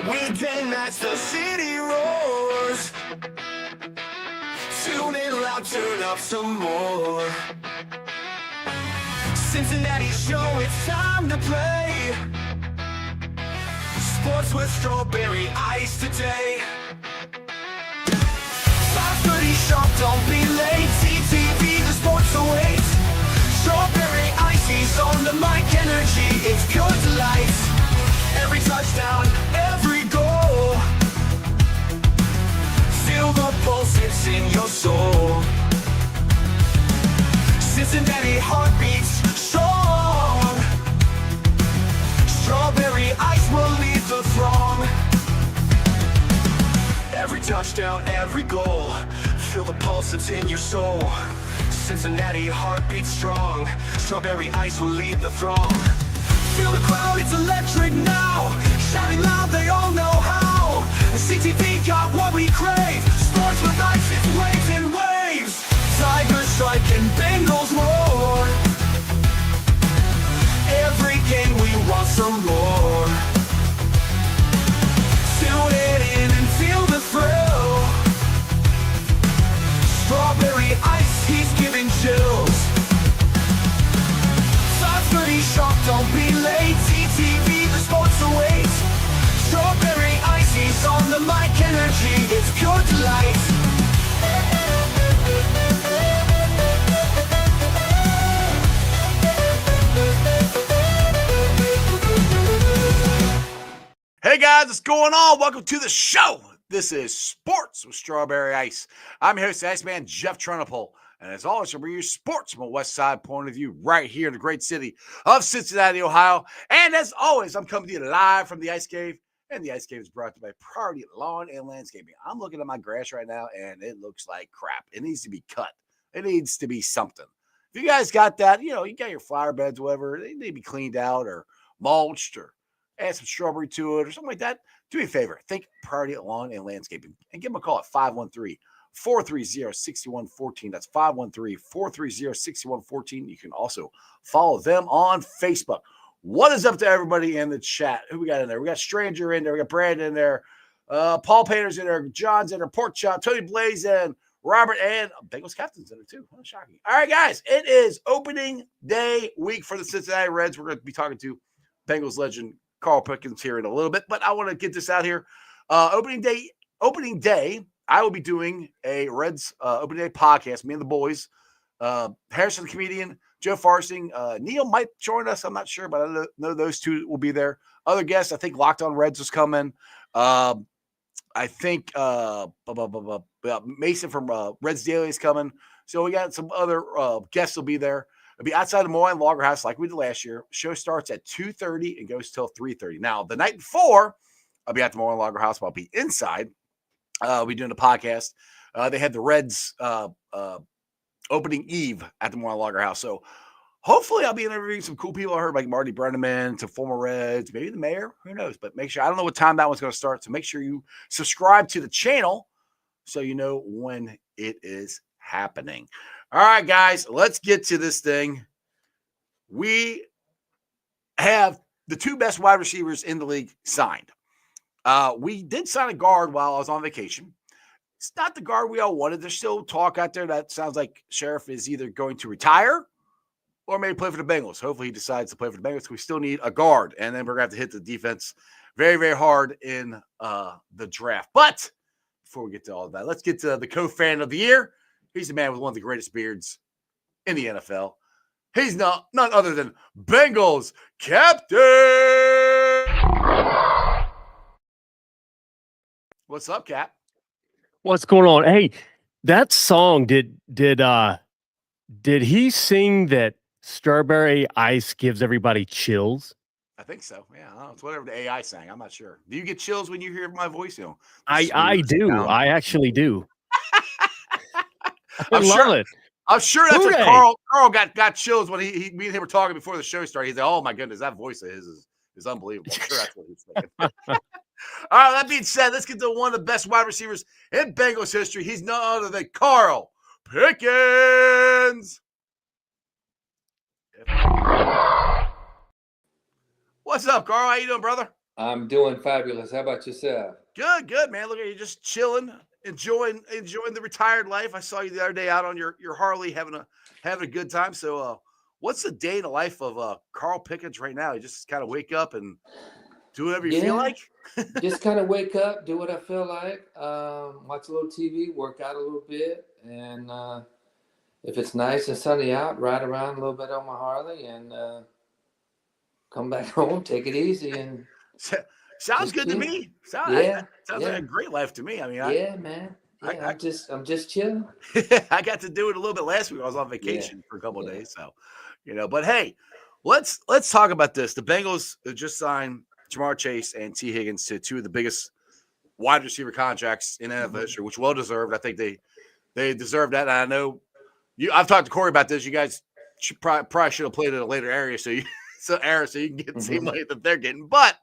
We dance as the city roars. Tune in loud, turn up some more. Cincinnati show, it's time to play. Sports with strawberry ice today. 5:30 sharp, don't be late. CTV, the sports awaits. Strawberry ice, he's on the mic, energy, it's pure delight. Every touchdown, every goal. Feel the pulse, it's in your soul. Cincinnati heartbeats strong. Strawberry ice will lead the throng. Every touchdown, every goal. Feel the pulse, it's in your soul. Cincinnati heartbeats strong. Strawberry ice will lead the throng. Feel the crowd, it's electric now. Shouting loud, they all know how. CTV got what we crave. Sports with ice, it's waves and waves. Tigers strike and Bengals roar. Every game we want some more. Tune it in and feel the thrill. Strawberry ice, he's giving chills. 5:30 sharp, don't be late. CTV, the sports awaits. Strawberry ice, he's on the mic, energy, it's pure delight. Hey guys, what's going on? Welcome to the show. This is Sports with Strawberry Ice. I'm your host, Iceman Jeff Trunapole. And as always, I bring you sports from a West Side point of view right here in the great city of Cincinnati, Ohio. And as always, I'm coming to you live from the Ice Cave. And the Ice Cave is brought to you by Priority Lawn and Landscaping. I'm looking at my grass right now, and it looks like crap. It needs to be cut. It needs to be something. If you guys got that, you got your flower beds, whatever, they need to be cleaned out or mulched or add some strawberry to it or something like that. Do me a favor. Think Priority Lawn and Landscaping and give them a call at 513-430-6114. That's 513-430-6114. You can also follow them on Facebook. What is up to everybody in the chat? Who we got in there? We got Stranger in there. We got Brandon in there. Paul Painter's in there. John's in there. Pork Chop. Tony Blaze and Robert and Bengals Captain's in there too. Oh, shocking. All right, guys. It is opening day week for the Cincinnati Reds. We're going to be talking to Bengals legend Carl Pickens here in a little bit, but I want to get this out here. Opening day, I will be doing a Reds opening day podcast. Me and the boys, Harrison the comedian, Joe Farsing, Neil might join us. I'm not sure, but I know those two will be there. Other guests, I think Locked On Reds is coming. I think Mason from Reds Daily is coming. So we got some other guests will be there. It'll be outside the Moline Logger House like we did last year. Show starts at 2:30 and goes till 3:30. Now, the night before, I'll be at the Moline Logger House, but I'll be inside. We'll be doing a podcast. They had the Reds opening eve at the Moline Logger House. So hopefully I'll be interviewing some cool people. I heard like Marty Brenneman, to former Reds, maybe the mayor. Who knows? But make sure, I don't know what time that one's going to start. So make sure you subscribe to the channel so you know when it is happening. All right, guys, let's get to this thing. We have the two best wide receivers in the league signed. We did sign a guard while I was on vacation. It's not the guard we all wanted. There's still talk out there that sounds like Sheriff is either going to retire or maybe play for the Bengals. Hopefully he decides to play for the Bengals because we still need a guard. And then we're going to have to hit the defense very, very hard in the draft. But before we get to all of that, let's get to the co-fan of the year. He's the man with one of the greatest beards in the NFL. He's none other than Bengals Captain. What's up, Cap? What's going on? Hey, that song, did he sing that Strawberry Ice gives everybody chills? I think so. Yeah, I don't know. It's whatever the AI sang. I'm not sure. Do you get chills when you hear my voice? I do. I actually do. I love it. I'm sure that's what Carl got chills when me and him were talking before the show started. He's like, "Oh my goodness, that voice of his is unbelievable." I'm sure that's what he's thinking. All right, that being said, let's get to one of the best wide receivers in Bengals history. He's none other than Carl Pickens. What's up, Carl? How you doing, brother? I'm doing fabulous. How about yourself? Good, man. Look at you, just chilling, enjoying the retired life. I saw you the other day out on your Harley, having a good time. So, what's the day in the life of Carl Pickens right now? You just kind of wake up and do whatever you feel Yeah, like. just kind of wake up, do what I feel like, watch a little TV, work out a little bit, and if it's nice and sunny out, ride around a little bit on my Harley and come back home, take it easy, and Sounds just good to chill. me. Yeah, Sounds like yeah, a great life to me. I mean, yeah, man. I, Yeah, I I'm just chilling. I got to do it a little bit last week. I was on Yeah, vacation for a couple of yeah. days, so But hey, let's talk about this. The Bengals just signed Jamar Chase and T. Higgins to two of the biggest wide receiver contracts in NFL Mhm. history, which well deserved. I think they deserve that. And I know you. I've talked to Corey about this. You guys probably should have played in a later area, so you can get the same Mhm. money that they're getting. But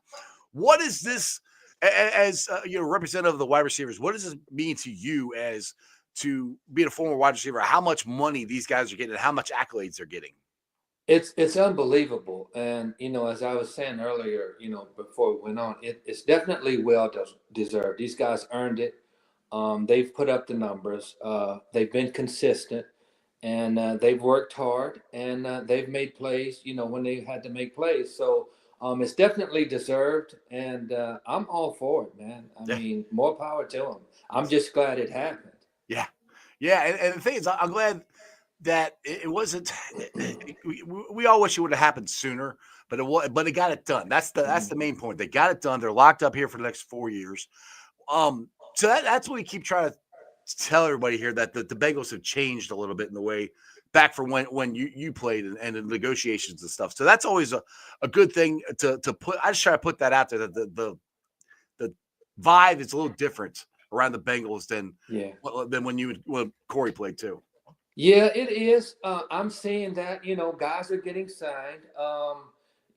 what is this as representative of the wide receivers? What does this mean to you as to being a former wide receiver? How much money these guys are getting, and how much accolades they're getting? It's unbelievable, and as I was saying earlier, before we went on, it's definitely well deserved. These guys earned it. They've put up the numbers. They've been consistent, and they've worked hard, and they've made plays. When they had to make plays, so it's definitely deserved, and I'm all for it, man. I Yeah, mean, more power to them. I'm just glad it happened. yeah, yeah. And the thing is, I'm glad that it wasn't. We all wish it would have happened sooner, but it got it done. That's the main point. They got it done. They're locked up here for the next 4 years. Um, so that's what we keep trying to tell everybody here, that the Bengals have changed a little bit in the way back from when you played, and the negotiations and stuff. So that's always a good thing to put. I just try to put that out there, that the vibe is a little different around the Bengals Yeah. than when Corey played too. Yeah, it is. I'm seeing that guys are getting signed.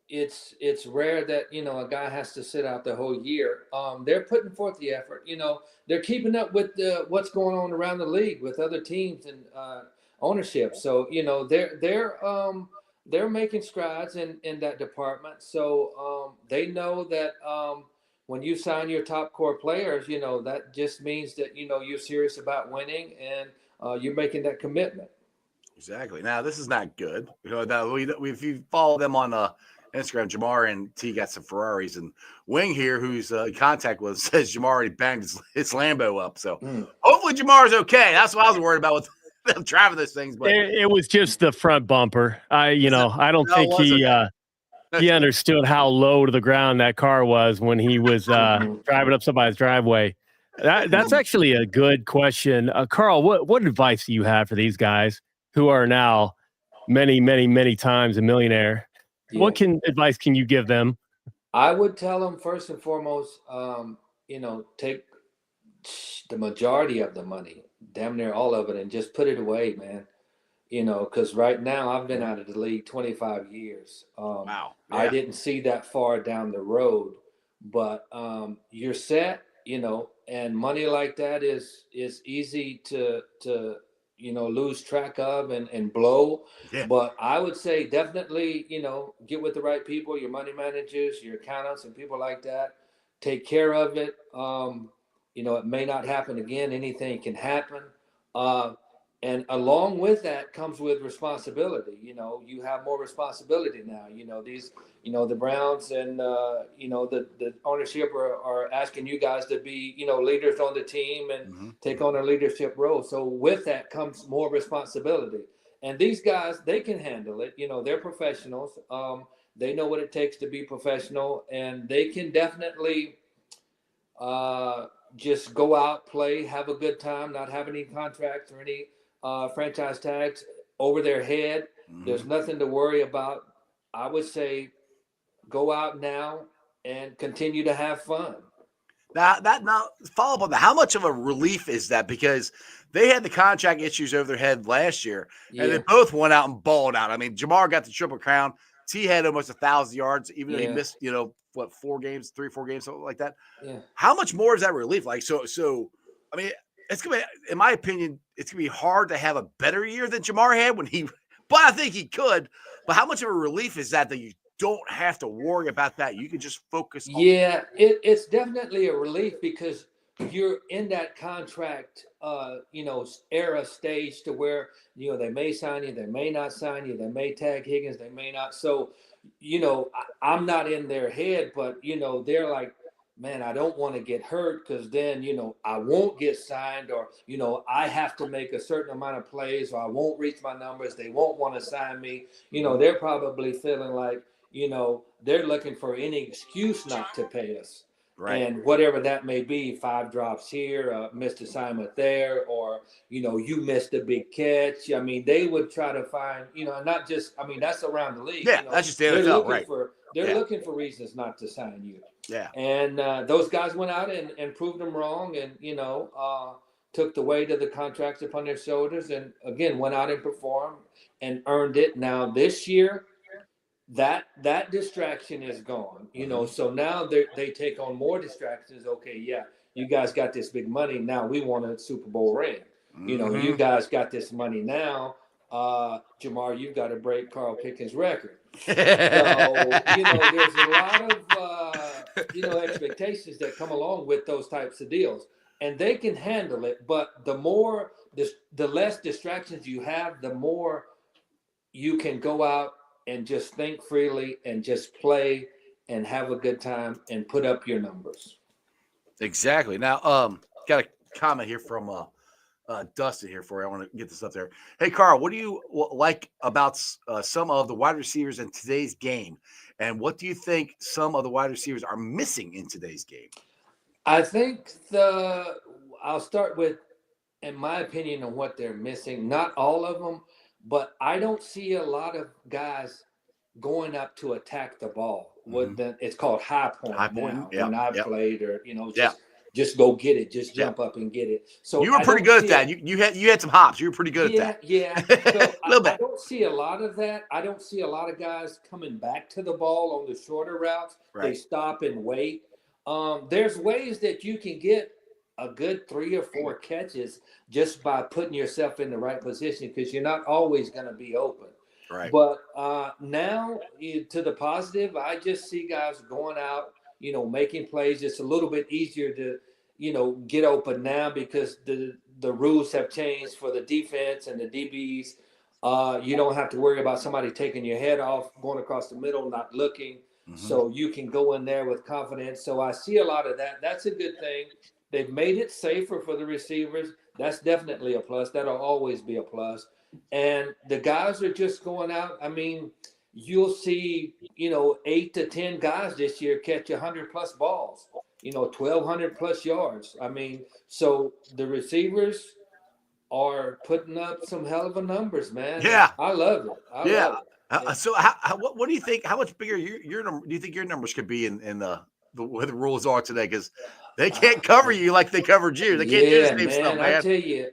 It's rare that a guy has to sit out the whole year. They're putting forth the effort. They're keeping up with what's going on around the league with other teams and ownership. So they're making strides in that department. So they know that when you sign your top core players, that just means that you're serious about winning and you're making that commitment. Exactly. Now this is not good. If you follow them on Instagram, Jamar and T got some Ferraris, and Wing here, who's in contact with, says Jamar already banged his Lambo up. So Mm. hopefully Jamar's okay. That's what I was worried about with them driving those things. But It was just the front bumper. I don't no, it think was okay. he understood how low to the ground that car was when he was Mhm. driving up somebody's driveway. That's Mhm. actually a good question, Carl. What advice do you have for these guys who are now many, many, many times a millionaire? Yeah. Advice can you give them? I would tell them first and foremost, take the majority of the money, damn near all of it, and just put it away, man. Because right now I've been out of the league 25 years. Wow. I Yeah. didn't see that far down the road, but you're set, and money like that is easy to lose track of and blow. Yeah. But I would say definitely, get with the right people, your money managers, your accountants, and people like that. Take care of it. It may not happen again. Anything can happen. Uh, and along with that comes with responsibility. You have more responsibility now. The Browns and the ownership are asking you guys to be leaders on the team and Mm-hmm. take on a leadership role. So with that comes more responsibility. And these guys, they can handle it. They're professionals. They know what it takes to be professional, and they can definitely uh, just go out, play, have a good time, not have any contracts or any franchise tags over their head. Mm-hmm. There's nothing to worry about. I would say go out now and continue to have fun. Now follow up on that. How much of a relief is that? Because they had the contract issues over their head last year, and they Yeah, both went out and balled out. I mean, Jamar got the triple crown. T had almost 1,000 yards, even though he yeah, missed, 4 games, something like that. yeah. How much more is that relief? Like, so I mean, it's gonna be, in my opinion, it's gonna be hard to have a better year than Jamar had when he, but I think he could. But how much of a relief is that you don't have to worry about that. You can just focus on. Yeah, it's definitely a relief because you're in that contract, era stage to where, they may sign you, they may not sign you, they may tag Higgins, they may not. So, I'm not in their head, but, they're like, man, I don't want to get hurt because then, I won't get signed or, I have to make a certain amount of plays or I won't reach my numbers. They won't want to sign me. They're probably feeling like, they're looking for any excuse not to pay us. Right. And whatever that may be, 5 drops here, missed assignment there, or, you missed a big catch. I mean, they would try to find, not just, that's around the league. Yeah, that's just the NFL, right. They're looking for reasons not to sign you. Yeah. And those guys went out and proved them wrong and, took the weight of the contracts upon their shoulders and, again, went out and performed and earned it. Now, this year, that distraction is gone, so now they take on more distractions. Okay, yeah, you guys got this big money. Now we want a Super Bowl ring. You guys got this money now. Jamar, you've got to break Carl Pickens' record. So, there's a lot of, expectations that come along with those types of deals. And they can handle it. But the less distractions you have, the more you can go out and just think freely and just play and have a good time and put up your numbers. Exactly. Now, got a comment here from Dustin here for you. I want to get this up there. Hey, Carl, what do you like about some of the wide receivers in today's game? And what do you think some of the wide receivers are missing in today's game? I think I'll start with, in my opinion, on what they're missing. Not all of them, but I don't see a lot of guys going up to attack the ball. It's called high point now. Yeah, when I've played, or just go get it, just jump up and get it. So you were pretty good at that. You had some hops. You were pretty good at that. Yeah. So a little bit. I don't see a lot of that. I don't see a lot of guys coming back to the ball on the shorter routes. Right. They stop and wait. There's ways that you can get a good 3 or 4 catches just by putting yourself in the right position because you're not always going to be open. Right. But now, to the positive, I just see guys going out, making plays. It's a little bit easier to, get open now because the rules have changed for the defense and the DBs. You don't have to worry about somebody taking your head off, going across the middle, not looking. So you can go in there with confidence. So I see a lot of that. That's a good thing. They've made it safer for the receivers. That's definitely a plus. That'll always be a plus. And the guys are just going out. I mean, you'll see, 8 to 10 guys this year catch 100 plus balls, 1,200 plus yards. I mean, so the receivers are putting up some hell of a numbers, man. Yeah. I love it. I love it. So what do you think? How much bigger your number do you think your numbers could be in the way the rules are today? Because they can't cover you like they covered you. They can't do the same stuff, man. I tell you,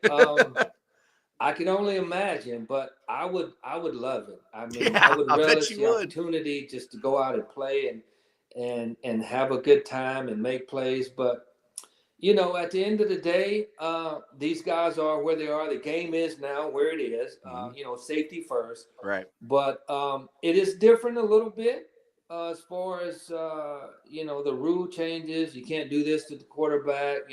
I can only imagine, but I would love it. I mean, I would relish the opportunity just to go out and play and have a good time and make plays. But at the end of the day, these guys are where they are. The game is now where it is. Safety first. Right. But it is different a little bit. As far as the rule changes, you can't do this to the quarterback.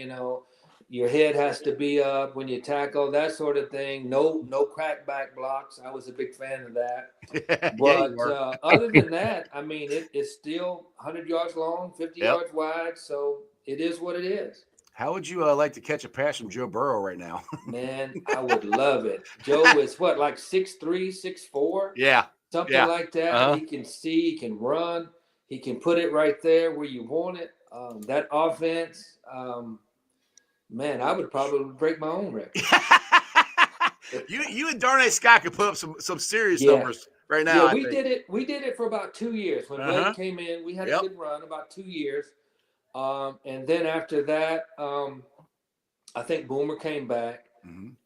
Your head has to be up when you tackle, that sort of thing. No crackback blocks. I was a big fan of that. But other than that, I mean, it's still 100 yards long, 50 yards wide. So it is what it is. How would you like to catch a pass from Joe Burrow right now? Man, I would love it. Joe is like 6'3", 6'4"? Yeah. Something like that. He can see, he can run, he can put it right there where you want it. That offense, man, I would probably break my own record. you and Darnay Scott could put up some serious numbers right now. Yeah, we did it for about 2 years. When Blake came in, we had a good run, about 2 years. And then after that, I think Boomer came back.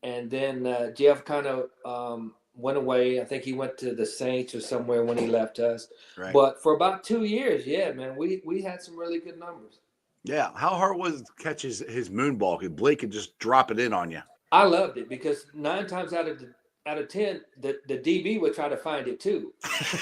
And then Jeff kind of went away. I think he went to the Saints or somewhere when he left us. Right. But for about 2 years, man, we had some really good numbers. Yeah. How hard was it to catch his moon ball? Because Blake could just drop it in on you. I loved it because 9 times out of out of 10, the DB would try to find it too.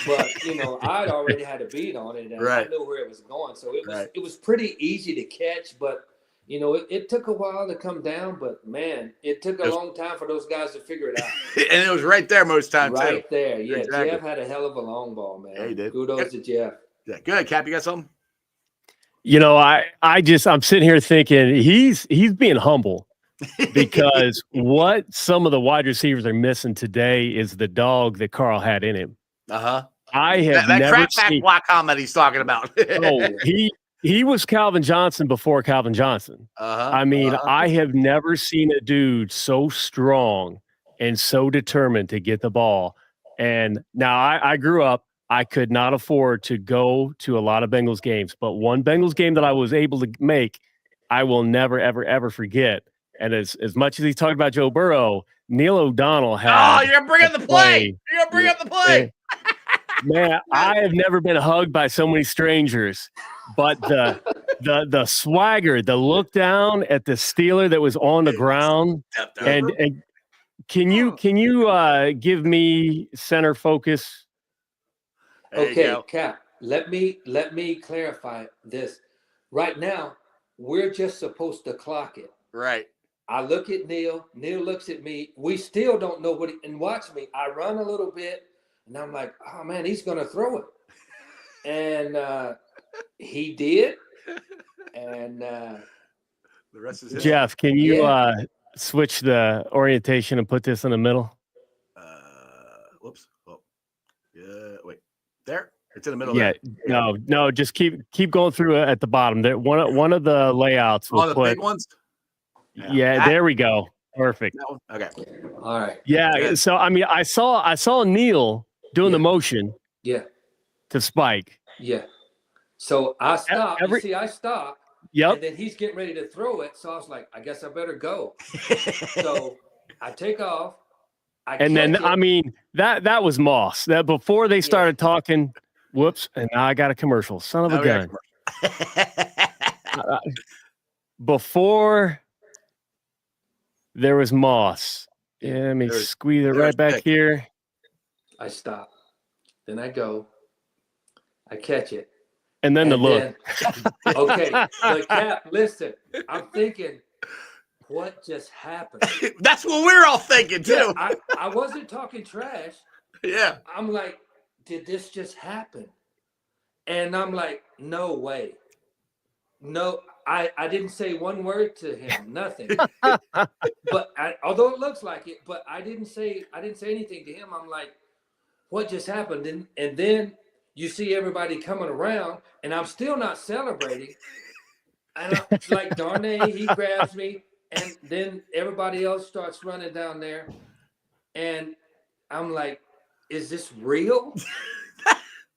But you know, I'd already had a beat on it, and Right. I knew where it was going, so Right. it was pretty easy to catch. But you know, it took a while to come down. But man, it took a long time for those guys to figure it out. And it was right there most times too. Right there, yeah. Exactly. Jeff had a hell of a long ball, man. Yeah, he did. Kudos to Jeff. Yeah, go ahead, Cap. You got something? You know, I'm sitting here thinking he's being humble because what some of the wide receivers are missing today is the dog that Carl had in him. I have that never crapback seen. block comment he's talking about. Oh, he was Calvin Johnson before Calvin Johnson. I mean, I have never seen a dude so strong and so determined to get the ball. And now I grew up. I could not afford to go to a lot of Bengals games, but one Bengals game that I was able to make, I will never, ever, ever forget. And as much as he's talking about Joe Burrow, Neil O'Donnell had. Oh, you're gonna bring up the play. You're gonna bring up the play. Man, I have never been hugged by so many strangers, but the swagger, the look down at the Steeler that was on the ground, and can you give me center focus? Okay, Cap, let me clarify this. Right now, we're just supposed to clock it. Right. I look at Neil. Neil looks at me. We still don't know what and watch me. I run a little bit, and I'm like, oh, man, he's going to throw it. And he did. And the rest is history. Jeff, can you switch the orientation and put this in the middle? Whoops. Oh. Yeah, wait. There? It's in the middle. Yeah. There. No, just keep going through it at the bottom. There one of the layouts will the put big ones? Yeah, there we go. Perfect. Okay. All right. Yeah. Good. So I mean, I saw Neil doing the motion to spike. Yeah. So I stopped. I stopped. Yep. And then he's getting ready to throw it. So I was like, I guess I better go. So I take off. I mean, that was Moss. That before they started talking, whoops, and now I got a commercial. Son of a gun. Before there was Moss. Yeah, let me squeeze it right back here. I stop. Then I go. I catch it. And then the look. Okay. But Cap, listen, I'm thinking, what just happened? That's what we're all thinking too. Yeah, I wasn't talking trash. Yeah. I'm like, did this just happen? And I'm like, no way. No, I didn't say one word to him, nothing. But although it looks like it, but I didn't say anything to him. I'm like, what just happened? And then you see everybody coming around, and I'm still not celebrating. And I'm like, Darnay, he grabs me, and then everybody else starts running down there. And I'm like, is this real?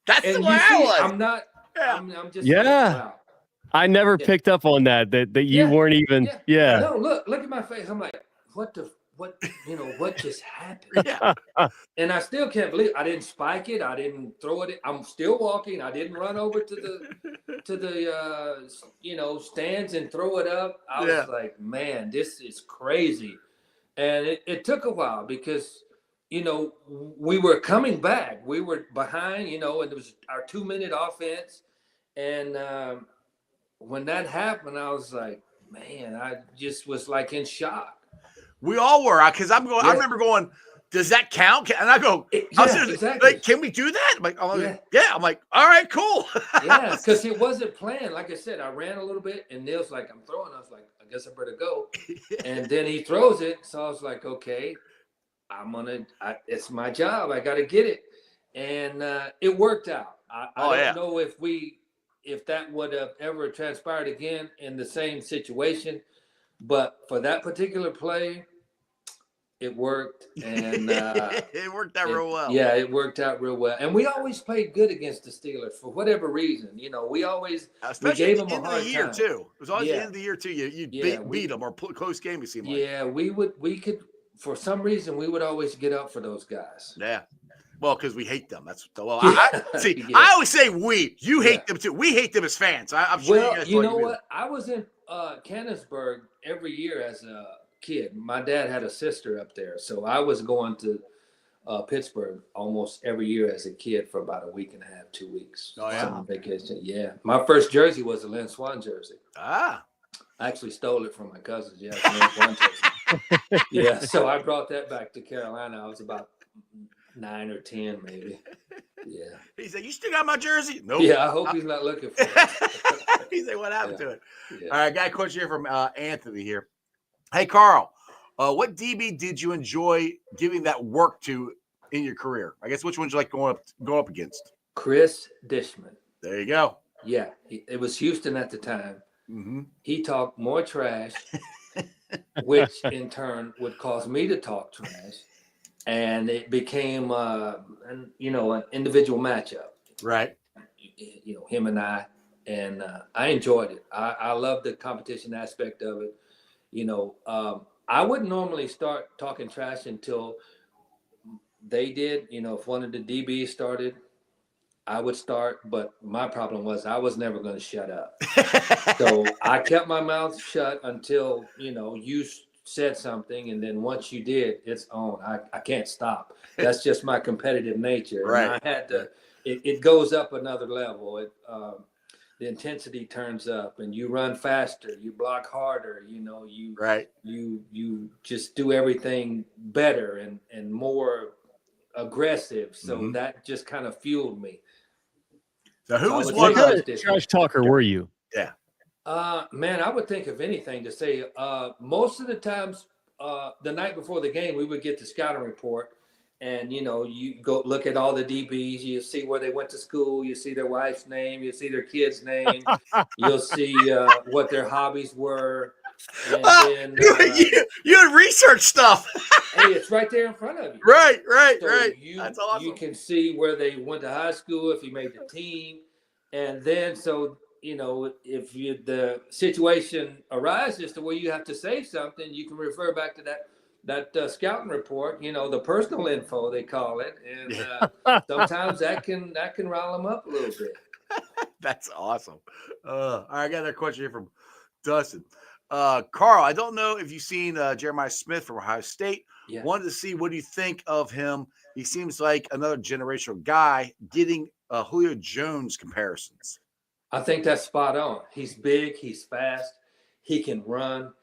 That's and the way I was. I'm not. Yeah. I'm just. Yeah. Like, wow. I never picked up on that you weren't even. Yeah. No, look at my face. I'm like, what just happened? And I still can't believe I didn't spike it. I didn't throw it. I'm still walking. I didn't run over to the stands and throw it up. I was like, man, this is crazy. And it took a while because, we were coming back. We were behind, and it was our 2-minute offense. And when that happened, I was like, man, I just was like in shock. We all were, because I'm going. I remember going, does that count? And I go, exactly. Like, can we do that? I'm like, I'm like, all right, cool. Yeah, because it wasn't planned. Like I said, I ran a little bit, and Neil's like, I'm throwing. I was like, I guess I better go. And then he throws it, so I was like, okay, it's my job. I got to get it, and it worked out. I don't know if that would have ever transpired again in the same situation. But for that particular play, it worked, and it worked out real well. Yeah, it worked out real well. And we always played good against the Steelers for whatever reason. We always we gave them a hard time. Too. It was always the end of the year too. You beat them or close game. It seemed like. Yeah, we could for some reason we would always get up for those guys. Yeah. Well, because we hate them. I always say we. You hate them too. We hate them as fans. I'm sure you guys. You know what? I was in Canonsburg every year as a kid. My dad had a sister up there, so I was going to Pittsburgh almost every year as a kid for about a week and a half, 2 weeks. Oh, yeah? Summer vacation. Yeah. My first jersey was a Lynn Swan jersey. Ah. I actually stole it from my cousins. Yeah, Lynn Swan jersey. Yeah, so I brought that back to Carolina. I was about 9 or 10, maybe. Yeah. He said, "You still got my jersey?" Nope. Yeah, I hope he's not looking for it. He said, "What happened to it?" Yeah. All right, got a question here from Anthony here. Hey, Carl, what DB did you enjoy giving that work to in your career? I guess which ones you like going up against? Chris Dishman. There you go. Yeah, it was Houston at the time. Mm-hmm. He talked more trash, which in turn would cause me to talk trash, and it became an individual matchup. Right. Him and I enjoyed it. I love the competition aspect of it. I wouldn't normally start talking trash until they did. If one of the DBs started, I would start, but my problem was I was never going to shut up. So I kept my mouth shut until, you said something. And then once you did, it's on. I can't stop. That's just my competitive nature. Right. And I had to, it goes up another level. The intensity turns up and you run faster, you block harder, you just do everything better and more aggressive. So that just kind of fueled me. So who was what kind of trash talker were you? Yeah. Man, I would think of anything to say. Most of the times, the night before the game, we would get the scouting report, and you go look at all the DBs. You see where they went to school. You see their wife's name. You see their kid's name. You'll see what their hobbies were. And then, you had research stuff. Hey, it's right there in front of you. Right. So That's awesome. You can see where they went to high school, if you made the team, and then if the situation arises to where you have to say something, you can refer back to that scouting report. The personal info they call it, and sometimes that can rile them up a little bit. That's awesome. All right, I got another question here from Dustin. Carl, I don't know if you've seen Jeremiah Smith from Ohio State. Yeah. Wanted to see what do you think of him. He seems like another generational guy getting Julio Jones comparisons. I think that's spot on. He's big. He's fast. He can run.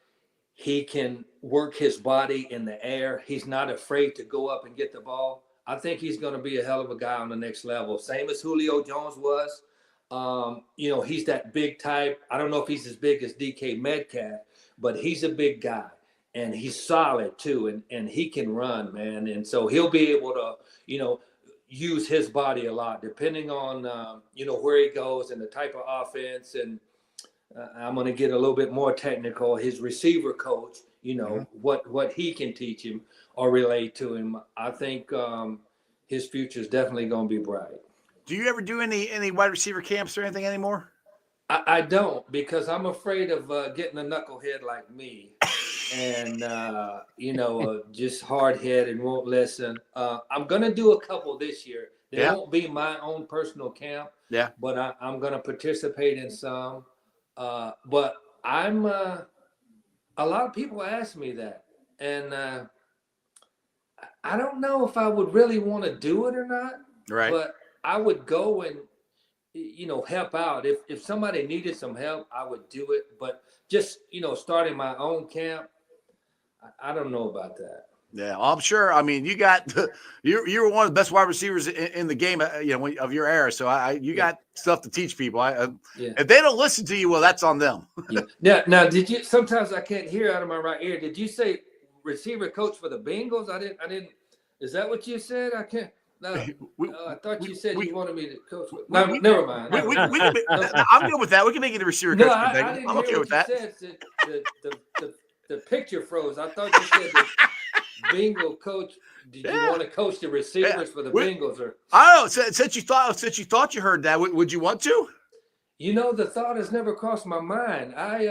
He can work his body in the air. He's not afraid to go up and get the ball. I think he's going to be a hell of a guy on the next level. Same as Julio Jones was. He's that big type. I don't know if he's as big as DK Metcalf, but he's a big guy and he's solid too. And he can run, man. And so he'll be able to, use his body a lot depending on, where he goes and the type of offense. And I'm going to get a little bit more technical. His receiver coach, what he can teach him or relate to him. I think his future is definitely going to be bright. Do you ever do any wide receiver camps or anything anymore? I don't, because I'm afraid of getting a knucklehead like me and, just hard head and won't listen. I'm going to do a couple this year. They won't be my own personal camp, but I'm going to participate in some. But I'm a lot of people ask me that. And I don't know if I would really want to do it or not. Right. But I would go and, help out. If somebody needed some help, I would do it. But just, starting my own camp, I don't know about that. Yeah, I'm sure. I mean, you were one of the best wide receivers in the game, of your era. So you got stuff to teach people. If they don't listen to you, well, that's on them. Yeah. Now, did you? Sometimes I can't hear out of my right ear. Did you say receiver coach for the Bengals? I didn't. Is that what you said? I can't. No, I thought you said you wanted me to coach. No, never mind. I'm good with that. We can make it a receiver coach. I'm okay with that. The picture froze. I thought you said the Bengal coach. Did you want to coach the receivers for the Bengals? Or I don't know. Since you thought you heard that, would you want to? The thought has never crossed my mind. I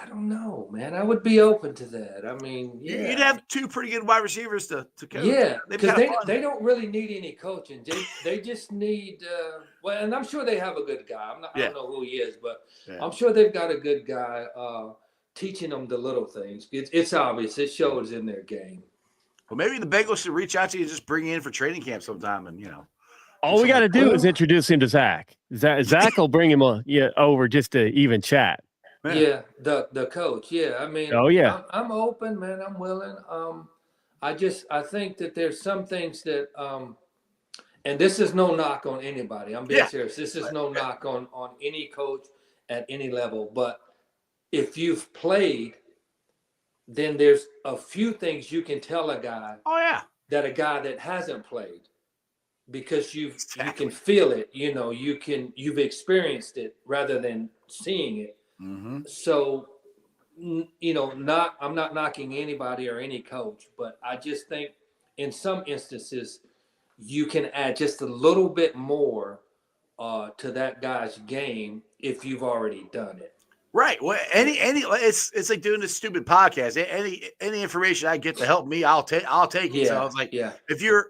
don't know, man. I would be open to that. I mean, you'd have two pretty good wide receivers to coach. Yeah, because they don't really need any coaching. They just need and I'm sure they have a good guy. I don't know who he is, but I'm sure they've got a good guy teaching them the little things. It's obvious. It shows in their game. Well, maybe the Bengals should reach out to you and just bring you in for training camp sometime, and all we got to do is introduce him to Zach. Zach will bring him over just to even chat. Yeah, the coach. Yeah, I mean, oh yeah, I'm open, man. I'm willing. I think that there's some things that and this is no knock on anybody. I'm being serious. This is no knock on any coach at any level. But if you've played, then there's a few things you can tell a guy. Oh yeah. That a guy that hasn't played, because you can feel it. You've experienced it rather than seeing it. Mm-hmm. So, I'm not knocking anybody or any coach, but I just think in some instances you can add just a little bit more to that guy's game if you've already done it. Right. Well, it's like doing this stupid podcast. Any information I get to help me, I'll take it. Yeah, so I was like, if you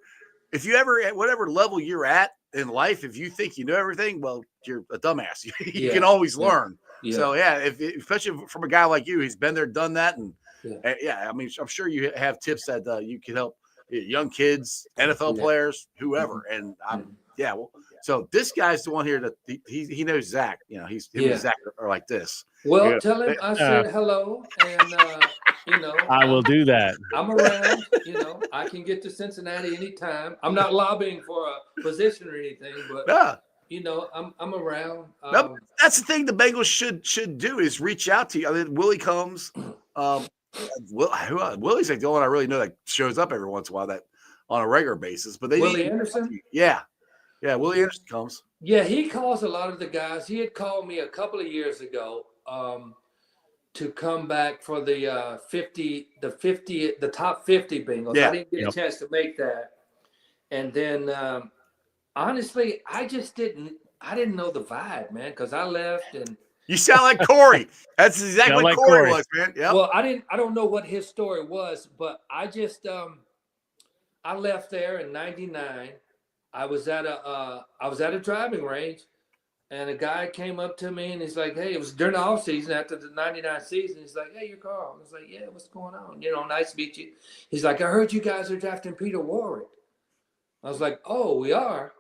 ever at whatever level you're at in life, if you think you know everything, well, you're a dumbass. You can always learn. Yeah. So especially from a guy like you, he's been there, done that, and I mean, I'm sure you have tips that you can help young kids, NFL players, whoever. And so this guy's the one here that he knows Zach. He's him and Zach are like this. Well, tell him I said hello, and I will do that. I'm around. I can get to Cincinnati anytime. I'm not lobbying for a position or anything, but I'm around. That's the thing the Bengals should do is reach out to you. I mean, Willie comes. Willie's like the only one I really know that shows up every once in a while that on a regular basis. But Willie Anderson? Yeah, Willie Anderson comes. Yeah, he calls a lot of the guys. He had called me a couple of years ago to come back for the top 50 Bengals. Yeah. I didn't get a chance to make that. And then honestly, I didn't know the vibe, man, because I left and you sound like Corey. That's exactly what Corey was, man. Yep. Well, I don't know what his story was, but I just I left there in '99. I was at a driving range, and a guy came up to me and he's like, "Hey," it was during the off season after the '99 season. He's like, "Hey, you're Carl." I was like, "Yeah, what's going on? Nice to meet you." He's like, "I heard you guys are drafting Peter Warwick." I was like, "Oh, we are."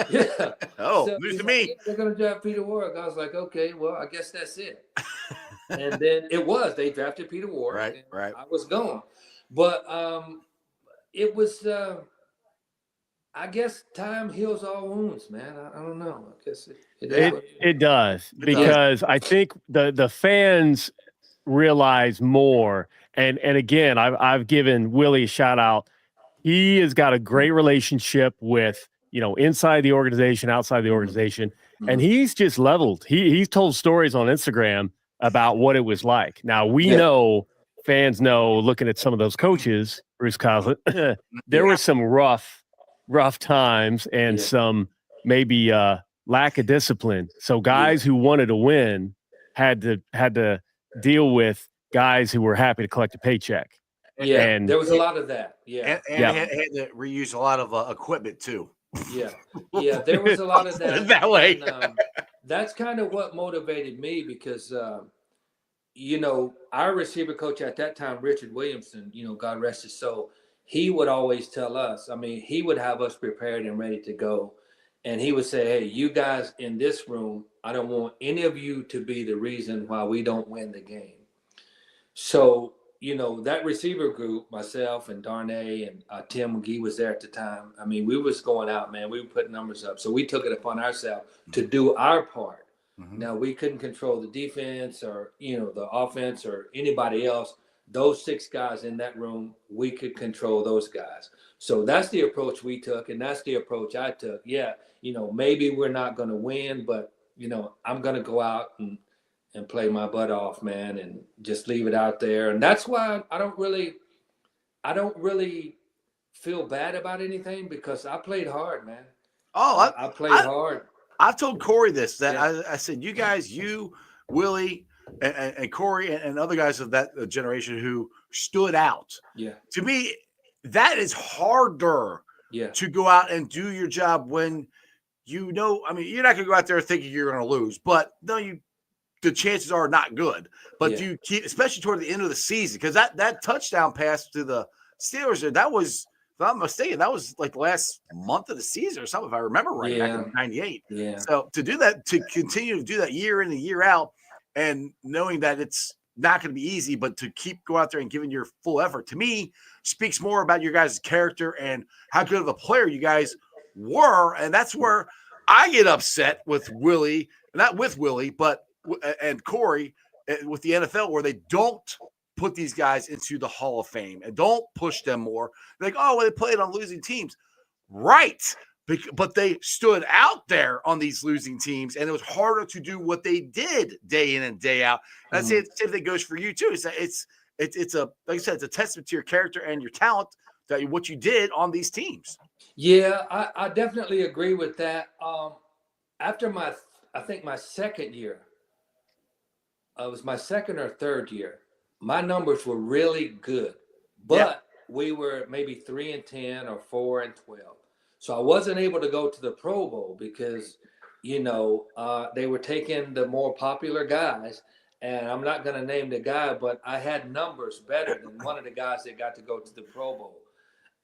Yeah. News to me. They're going to draft Peter Warwick. I was like, "Okay, well, I guess that's it." And then they drafted Peter Warwick. Right. I was gone, but it was. I guess time heals all wounds, man. I don't know. I guess it does, because I think the fans realize more. And again, I've given Willie a shout out. He has got a great relationship with, inside the organization, outside the organization, and he's just leveled. He's told stories on Instagram about what it was like. Now we know, fans know, looking at some of those coaches, Bruce Coslett, there were some rough times and some maybe lack of discipline. So guys who wanted to win had to deal with guys who were happy to collect a paycheck. Yeah, and there was a lot of that. Yeah, and had to reuse a lot of equipment too. Yeah, there was a lot of that. That way. And, that's kind of what motivated me because, our receiver coach at that time, Richard Williamson, God rest his soul, he would always tell us, he would have us prepared and ready to go. And he would say, "Hey, you guys in this room, I don't want any of you to be the reason why we don't win the game." So, that receiver group, myself and Darnay and Tim McGee was there at the time. We was going out, man. We were putting numbers up. So we took it upon ourselves to do our part. Mm-hmm. Now, we couldn't control the defense or, the offense or anybody else. Those 6 guys in that room, we could control those guys. So that's the approach we took, and that's the approach I took. Yeah, maybe we're not going to win, but, I'm going to go out and play my butt off, man, and just leave it out there. And that's why I don't really feel bad about anything, because I played hard, man. Oh, I played hard. I've told Corey this, that I said, you guys, Willie and Corey and other guys of that generation who stood out. Yeah. To me, that is harder to go out and do your job when you're not going to go out there thinking you're going to lose, but the chances are not good. But you keep, especially toward the end of the season, because that touchdown pass to the Steelers, that was, if I'm not mistaken, that was like the last month of the season or something, if I remember right, back in '98. Yeah. So to do that, to continue to do that year in and year out, and knowing that it's not going to be easy, but to keep going out there and giving your full effort, to me, speaks more about your guys' character and how good of a player you guys were. And that's where I get upset with Willie, not with Willie, but and Corey with the NFL, where they don't put these guys into the Hall of Fame and don't push them more. Like, oh, well, they played on losing teams. Right. But they stood out there on these losing teams, and it was harder to do what they did day in and day out. And I'd say the same thing goes for you too. It's a, like I said, it's a testament to your character and your talent, that what you did on these teams. Yeah, I definitely agree with that. After I think my second year, it was my second or third year, my numbers were really good, but we were maybe 3-10 or 4-12. So I wasn't able to go to the Pro Bowl because, they were taking the more popular guys. And I'm not going to name the guy, but I had numbers better than one of the guys that got to go to the Pro Bowl.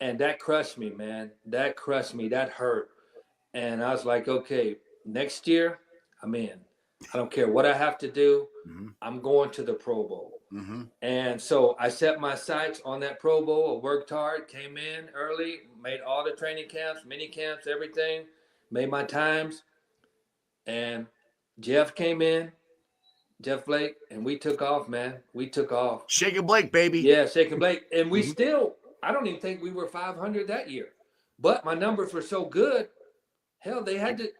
And that crushed me, man. That crushed me. That hurt. And I was like, okay, next year, I'm in. I don't care what I have to do. I'm going to the Pro Bowl. And so I set my sights on that Pro Bowl. I worked hard, came in early, made all the training camps, mini camps, everything, made my times. And Jeff came in, Jeff Blake, and we took off, man. We took off. Shaking Blake, baby. Yeah, Shaking Blake. And we still, I don't even think we were 500 that year. But my numbers were so good. Hell, I had to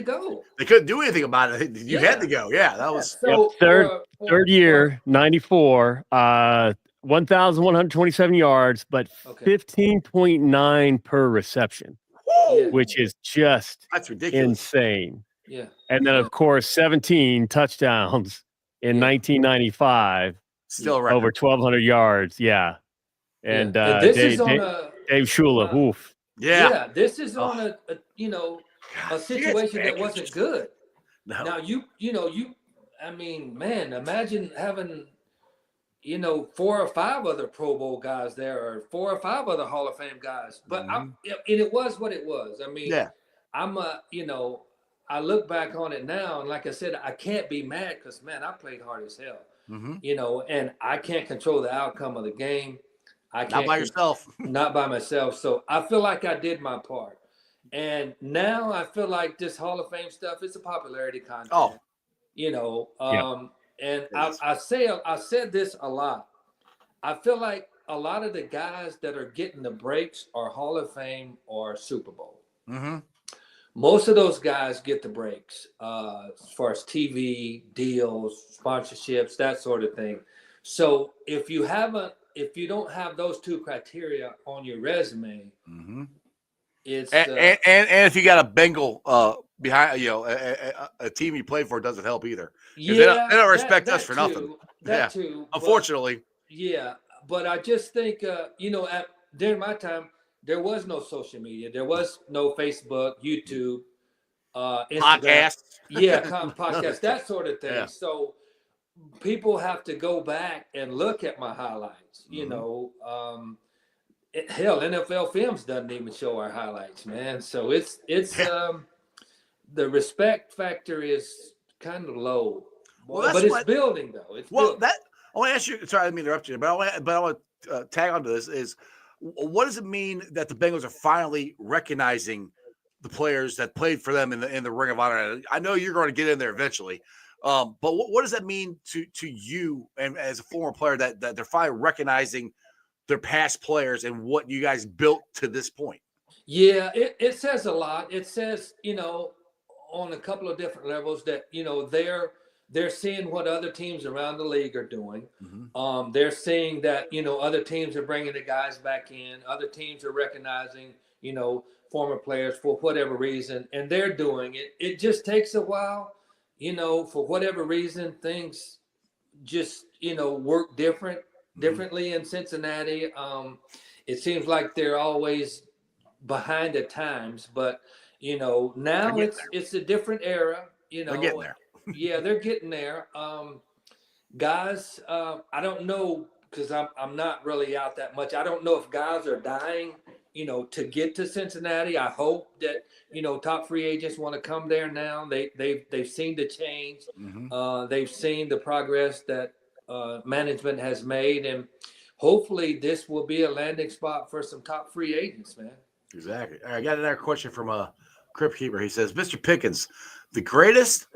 go. They couldn't do anything about it. You had to go. Yeah, that was so third year, 94, 1,127 yards, but 15.9 per reception, which is just that's ridiculous, insane. Yeah. And then of course 17 touchdowns in 1995. Still over 1,200 yards. Yeah. And this is on Dave Shula. Oof. Yeah. This is on a situation that wasn't good. No. Now I mean, man, imagine having 4 or 5 other Pro Bowl guys there, or 4 or 5 other Hall of Fame guys. But and it was what it was. I mean, I'm I look back on it now, and like I said, I can't be mad because, man, I played hard as hell. And I can't control the outcome of the game. I can't. Not by yourself. Not by myself. So I feel like I did my part. And now I feel like this Hall of Fame stuff is a popularity contest. And I said this a lot. I feel like a lot of the guys that are getting the breaks are Hall of Fame or Super Bowl. Most of those guys get the breaks as far as TV deals, sponsorships, that sort of thing. So if you don't have those 2 criteria on your resume, it's and if you got a Bengal behind, a team you played for doesn't help either. They don't respect us for nothing. That too. Unfortunately. But I just think during my time, there was no social media. There was no Facebook, YouTube, Instagram. Podcasts. Podcasts, that sort of thing. Yeah. So people have to go back and look at my highlights. Hell, NFL Films doesn't even show our highlights, man. So it's the respect factor is kind of low. But it's building, though. I want to ask you. Sorry, I didn't mean to interrupt you, but I want to tag onto this. Is what does it mean that the Bengals are finally recognizing the players that played for them in the Ring of Honor? I know you're going to get in there eventually, but what does that mean to you and as a former player that they're finally recognizing their past players and what you guys built to this point? Yeah, it says a lot. It says, on a couple of different levels that, they're seeing what other teams around the league are doing. They're seeing that, other teams are bringing the guys back in. Other teams are recognizing, former players for whatever reason, and they're doing it. It just takes a while, for whatever reason, things just, work differently in Cincinnati. It seems like they're always behind the times, but, now it's a different era, They're getting there. Yeah, they're getting there. Guys, I don't know because I'm not really out that much. I don't know if guys are dying, to get to Cincinnati. I hope that top free agents want to come there now. They've seen the change. They've seen the progress that management has made, and hopefully this will be a landing spot for some top free agents, man. Exactly. All right, I got another question from Crypt Keeper. He says, Mr. Pickens, the greatest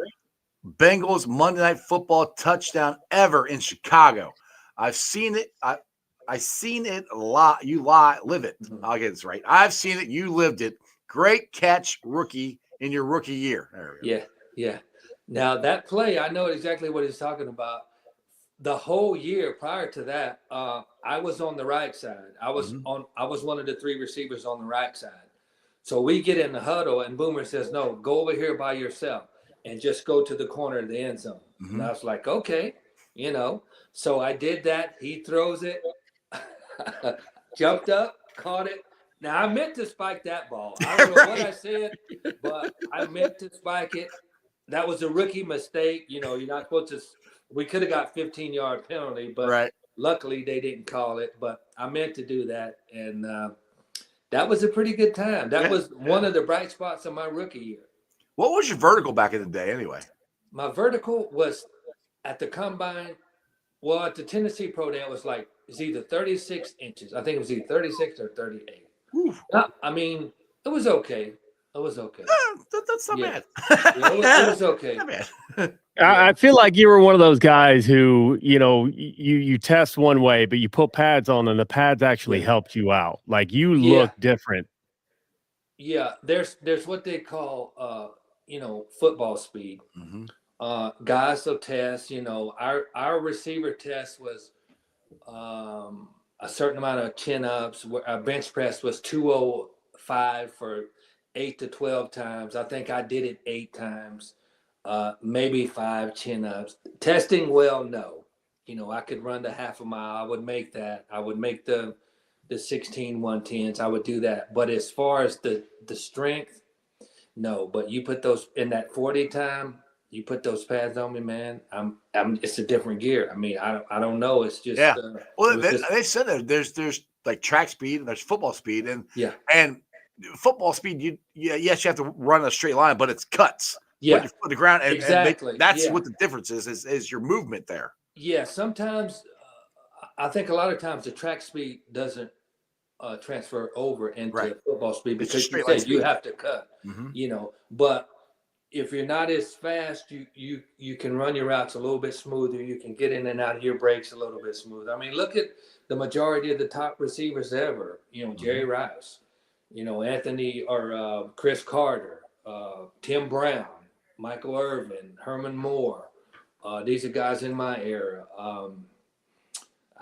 Bengals Monday Night Football touchdown ever in Chicago. I've seen it. I've seen it a lot. You live it. I'll get this right. I've seen it. You lived it. Great catch, rookie, in your rookie year. There we go. Yeah. Now that play, I know exactly what he's talking about. The whole year prior to that, I was on the right side. I was one of the 3 receivers on the right side. So we get in the huddle, and Boomer says, "No, go over here by yourself and just go to the corner of the end zone." And I was like, "Okay, So I did that. He throws it, jumped up, caught it. Now I meant to spike that ball. I don't know what I said, but I meant to spike it. That was a rookie mistake. You're not supposed to. We could have got 15-yard penalty, but luckily they didn't call it. But I meant to do that, and that was a pretty good time. That was one of the bright spots of my rookie year. What was your vertical back in the day, anyway? My vertical was at the combine. Well, at the Tennessee Pro Day, it was it's either 36 inches. I think it was either 36 or 38. I mean, it was okay. It was okay. That's not bad. It was okay. Not bad. I feel like you were one of those guys who, you test one way, but you put pads on, and the pads actually helped you out. Like, you look different. Yeah, there's what they call, football speed. Guys will test. Our receiver test was a certain amount of chin-ups. Our bench press was 205 for 8 to 12 times. I think I did it 8 times. Maybe 5 chin-ups. Testing well, no. I could run the half a mile. I would make that. I would make the 16 110s. I would do that. But as far as the strength, no. But you put those in that 40 time, you put those pads on me, man. It's a different gear. I mean, I don't know. It's just they said that there's like track speed and there's football speed and football speed. Yes, you have to run a straight line, but it's cuts. Yeah, put your foot on the ground, and exactly. That's what the difference is your movement there. Yeah, sometimes I think a lot of times the track speed doesn't transfer over into football speed because you have to cut. But if you're not as fast, you can run your routes a little bit smoother. You can get in and out of your breaks a little bit smoother. I mean, look at the majority of the top receivers ever. Jerry Rice, Anthony or Chris Carter, Tim Brown, Michael Irvin, Herman Moore. These are guys in my era. I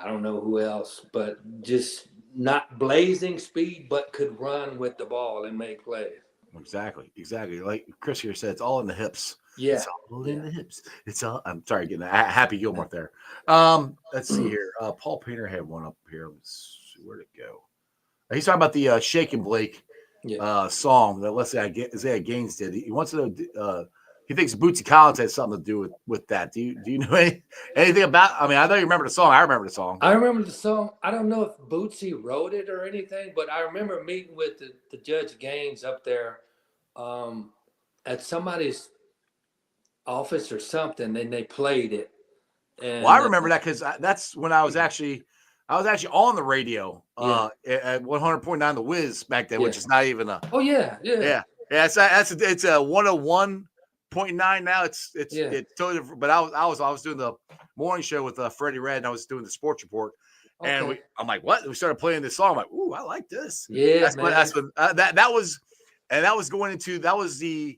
don't know who else, but just not blazing speed, but could run with the ball and make plays. Exactly. Like Chris here said, it's all in the hips. Yeah. It's all in the hips. It's all. I'm sorry, getting a Happy Gilmore there. Let's see here. Paul Painter had one up here. Let's see, where'd it go? He's talking about the Shake and Blake song that Isaiah Gaines did. He wants to. He thinks Bootsy Collins had something to do with that. Do you know anything about? I mean, I know you remember the song. I remember the song. I remember the song. I don't know if Bootsy wrote it or anything, but I remember meeting with the Judge Gaines up there at somebody's office or something, and they played it. And, I remember that because that's when I was actually on the radio at 100.9 The Wiz back then, which is not even a. Oh yeah. It's a 101.9 now. It's totally different. But I was doing the morning show with Freddie Red, and I was doing the sports report. Okay. And I'm like, what? We started playing this song. I'm like, ooh, I like this. Yeah, that's when that was the.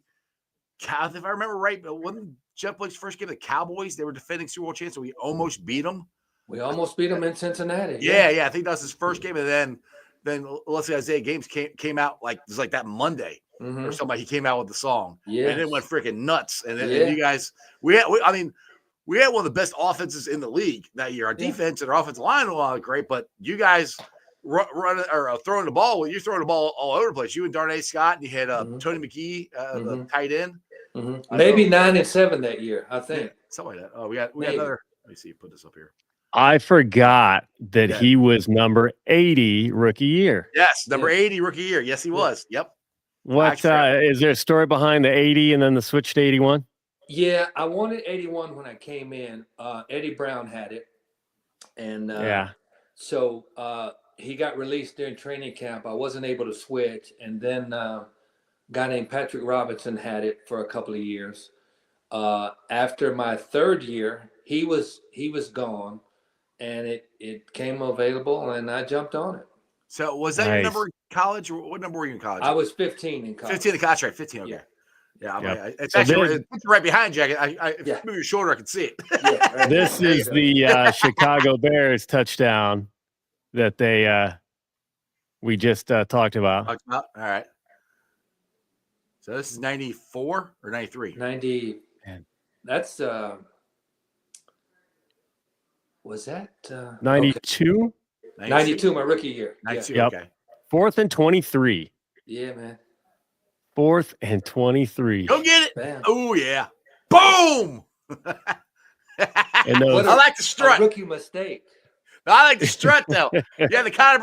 If I remember right, but wasn't Jeff Blake's first game the Cowboys? They were defending Super Bowl champs, so we almost beat them. We almost beat them in Cincinnati. Yeah. I think that was his first game, and then let's say Isaiah Gaines came out like it was like that Monday or somebody. He came out with the song, and it went freaking nuts. And you guys, we had one of the best offenses in the league that year. Our defense and our offensive line were all great, but you guys running or throwing the ball. You're throwing the ball all over the place. You and Darnay Scott, and you had Tony McGee, the tight end. Maybe 9-7 that year, I think. Yeah, something like that. Oh, we got another. Let me see. Put this up here. I forgot that he was number 80 rookie year. Yes, number 80 rookie year. Yes, he was. Yep. What is there a story behind the 80 and then the switch to 81? Yeah, I wanted 81 when I came in. Eddie Brown had it, and so he got released during training camp. I wasn't able to switch, and then a guy named Patrick Robinson had it for a couple of years. After my third year, he was gone, and it came available, and I jumped on it. So was that your number in college? Or what number were you in college? I was 15 in college. 15 in college, right? 15. Okay. Yeah. Yeah, it's actually right behind you. If you move your shoulder, I can see it. Yeah, right. This is the Chicago Bears touchdown that we just talked about. All right. So this is 94 or 93? 90. That's was that 92? 92, my rookie year. 92. Yep. Okay. 4th and 23. Yeah, man. 4th and 23. Go get it. Bam. Oh yeah. Boom. And I like the strut. Rookie mistake. I like the strut though. Yeah, the Conor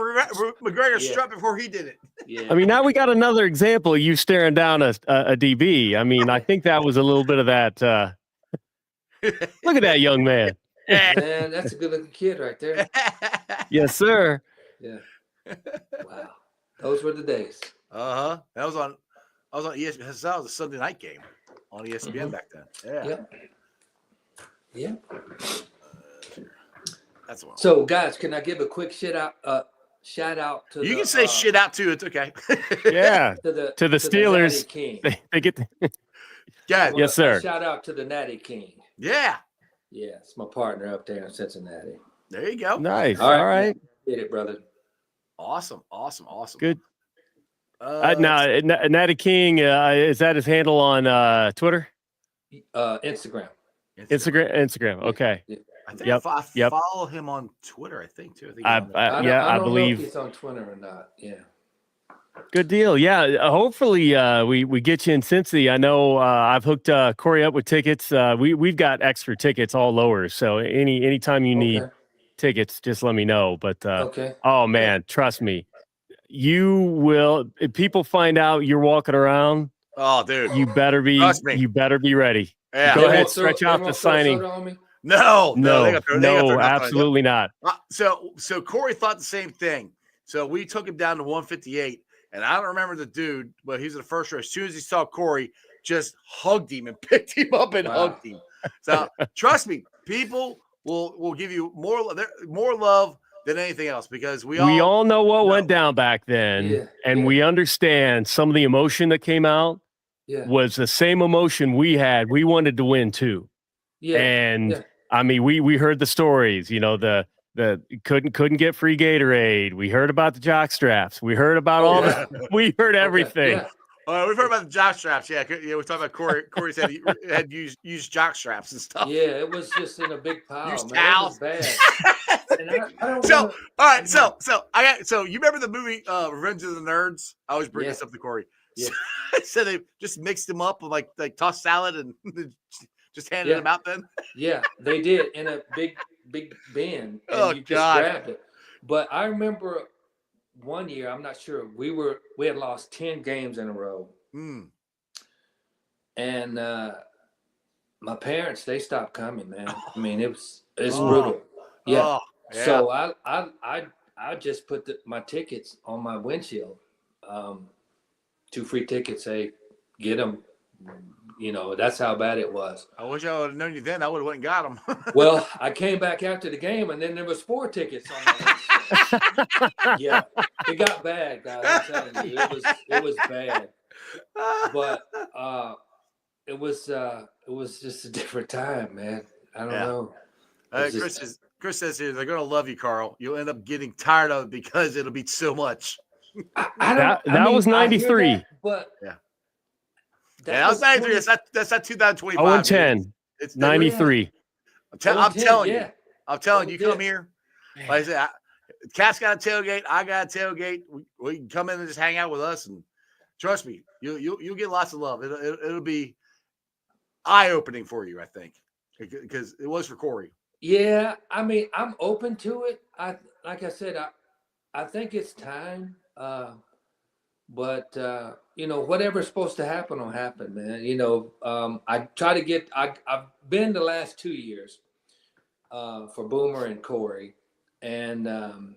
McGregor strut before he did it. Yeah. I mean, now we got another example of you staring down a DB. I mean, I think that was a little bit of that. Look at that young man. Man, that's a good looking kid right there. Yes, sir. Yeah. Wow. Those were the days. I was on ESPN. That was a Sunday night game on ESPN back then. Yeah. Yeah. That's one. So, guys, can I give a quick shout out to you can say shit out too. It's okay. Yeah. to the Steelers. Natty King. They get. Yes, sir. Shout out to the Natty King. Yeah. Yeah, it's my partner up there in Cincinnati. There you go. Nice. All right. Did it, brother. Awesome. Good. Now, Natty King, is that his handle on Twitter? Instagram. Instagram. Okay. Yeah. I think I follow him on Twitter. I think too. I don't believe know if he's on Twitter or not. Yeah. Good deal. Yeah. Hopefully, we get you in Cincy. I know I've hooked Corey up with tickets. We've got extra tickets all lowers. So anytime you need tickets, just let me know. But oh man, trust me, you will. If people find out you're walking around, oh dude, you better be ready. Yeah. Go ahead, stretch out the signing. No, absolutely not. So Corey thought the same thing. So we took him down to 158, and I don't remember the dude, but he's in the first row. As soon as he saw Corey, just hugged him and picked him up and hugged him. So trust me, people will give you more love than anything else because we all know what went down back then, and we understand some of the emotion that came out was the same emotion we had. We wanted to win too. Yeah. And I mean, we heard the stories, you know, the couldn't get free Gatorade. We heard about the jock straps. We heard about we heard everything. We've heard about the jock straps. Yeah, we talked about Corey said he had used jock straps and stuff. Yeah, it was just in a big pile. Used man. towels. It was bad. And I don't all right, so you remember the movie Revenge of the Nerds? I always bring this up to Corey. Yeah. So they just mixed them up with like tossed salad and just handed them out then? Yeah, they did in a big bin. And just grabbed it. But I remember one year, I'm not sure, we had lost 10 games in a row. And my parents, they stopped coming, man. I mean, it's brutal. Yeah. So I just put my tickets on my windshield. 2 free tickets, hey, get them. You know, that's how bad it was. I wish I would have known you then. I would have went and got them. Well, I came back after the game, and then there was 4 tickets on my Yeah, it got bad, guys. I'm telling you, it was bad. But it was just a different time, man. I don't know. Chris says here they're gonna love you, Carl. You'll end up getting tired of it because it'll be so much. That was 93. But that was 93. That's not 2025. 0-10. It's 93. I'm telling you. I'm telling you, come here. Like I said, Cat's got a tailgate. I got a tailgate. We can come in and just hang out with us, and trust me, you'll get lots of love. It'll be eye opening for you, I think, because it was for Corey. Yeah, I mean, I'm open to it. Like I said, I think it's time. But whatever's supposed to happen will happen, man. I try to get. I've been the last 2 years for Boomer and Corey, and Tony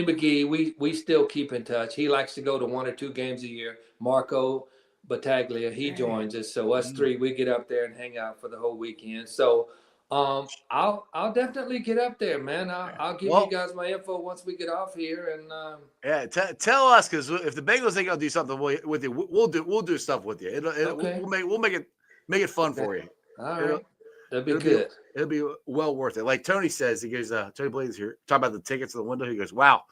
McGee. We still keep in touch. He likes to go to 1 or 2 games a year. Marco Battaglia, he joins us. So us three, we get up there and hang out for the whole weekend. So I'll definitely get up there, man. I'll give you guys my info once we get off here, and tell us, because if the Bengals ain't gonna do something with you, we'll do stuff with you. Okay. We'll make it fun for you. All right, that'd be good. It'll be well worth it. Like Tony says, he goes, Tony Bladen's here talking about the tickets in the window. He goes, "Wow,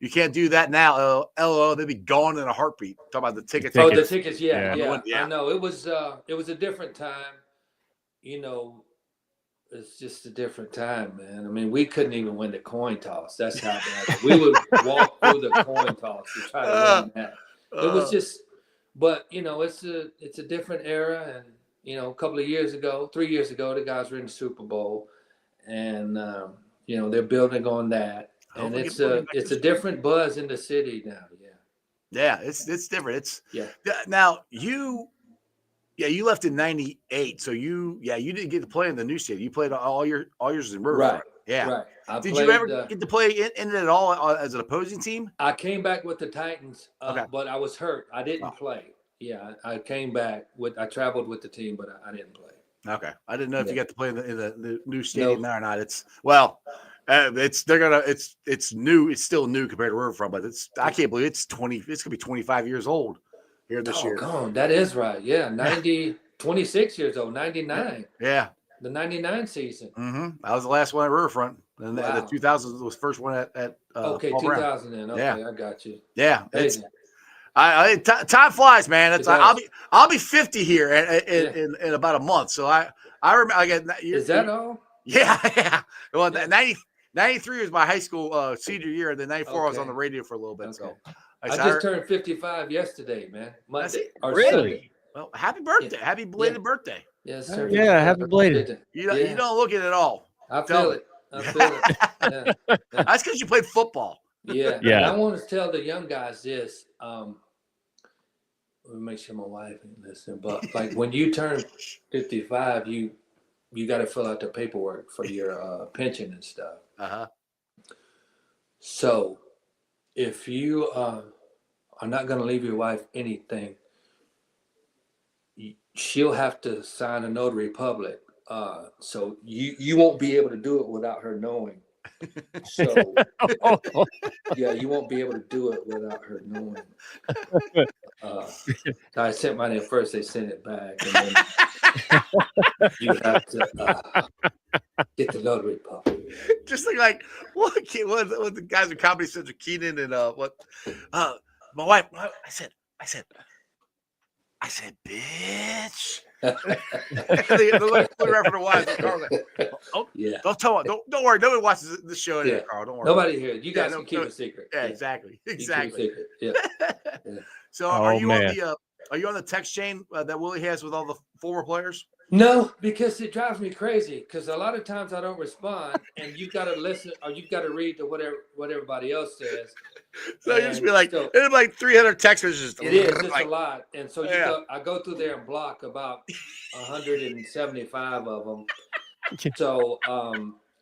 you can't do that now. LO, they'd be gone in a heartbeat." Talking about the tickets. Oh, the tickets, yeah. Yeah. I know it was a different time. It's just a different time, man. I mean, we couldn't even win the coin toss. That's how bad we would walk through the coin toss to try to win that. It was just, but it's a different era, and a couple of years ago, 3 years ago, the guys were in the Super Bowl, and they're building on that, and it's a different buzz in the city now. Yeah, it's different. Now you left in '98, so you didn't get to play in the new stadium. You played all yours in Riverfront. Right. Yeah. Right. Did you ever get to play in it at all as an opposing team? I came back with the Titans, but I was hurt. I didn't play. Yeah, I came back I traveled with the team, but I didn't play. Okay, I didn't know if you got to play in the new stadium there or not. It's new. It's still new compared to Riverfront, but I can't believe it's gonna be 25 years old here this year. That is right. Yeah, 26 years old, 99. Yeah. The 99 season. Mm-hmm. I was the last one at Riverfront. And the 2000s was the first one at okay, Paul 2000 Brown. then. Okay, yeah. I got you. Yeah. Time flies, man. I'll be 50 here in about a month. So I remember Is that all? Yeah. Well, 93 was my high school senior year, and then 94 I was on the radio for a little bit. Okay. So I just turned 55 yesterday, man. Monday. Really? Sunday. Well, happy birthday. Yeah. Happy belated birthday. Yes, sir. Yeah, happy belated. You don't look it at all. I feel it. Yeah. That's because you played football. Yeah. And I want to tell the young guys this. Let me make sure my wife ain't listening. But like when you turn 55, you got to fill out the paperwork for your pension and stuff. Uh-huh. So if you are not going to leave your wife anything, she'll have to sign a notary public. So you won't be able to do it without her knowing. So you won't be able to do it without her knowing. I sent mine in first, they sent it back, and then you have to get the notary public. Just like what the guys in Comedy Central, Keenan and my wife. I said, bitch. Look around for the wives. Don't worry. Nobody watches this show anymore, Carl. Don't worry. Nobody here. You guys can keep it secret. Yeah, exactly. Yeah. So, are you on the text chain that Willie has with all the former players? No, because it drives me crazy. Because a lot of times I don't respond, and you've got to listen or you've got to read to what everybody else says. So you just be like, it's like 300 text messages. It is. It's a lot, and so I go through there and block about 175 of them. So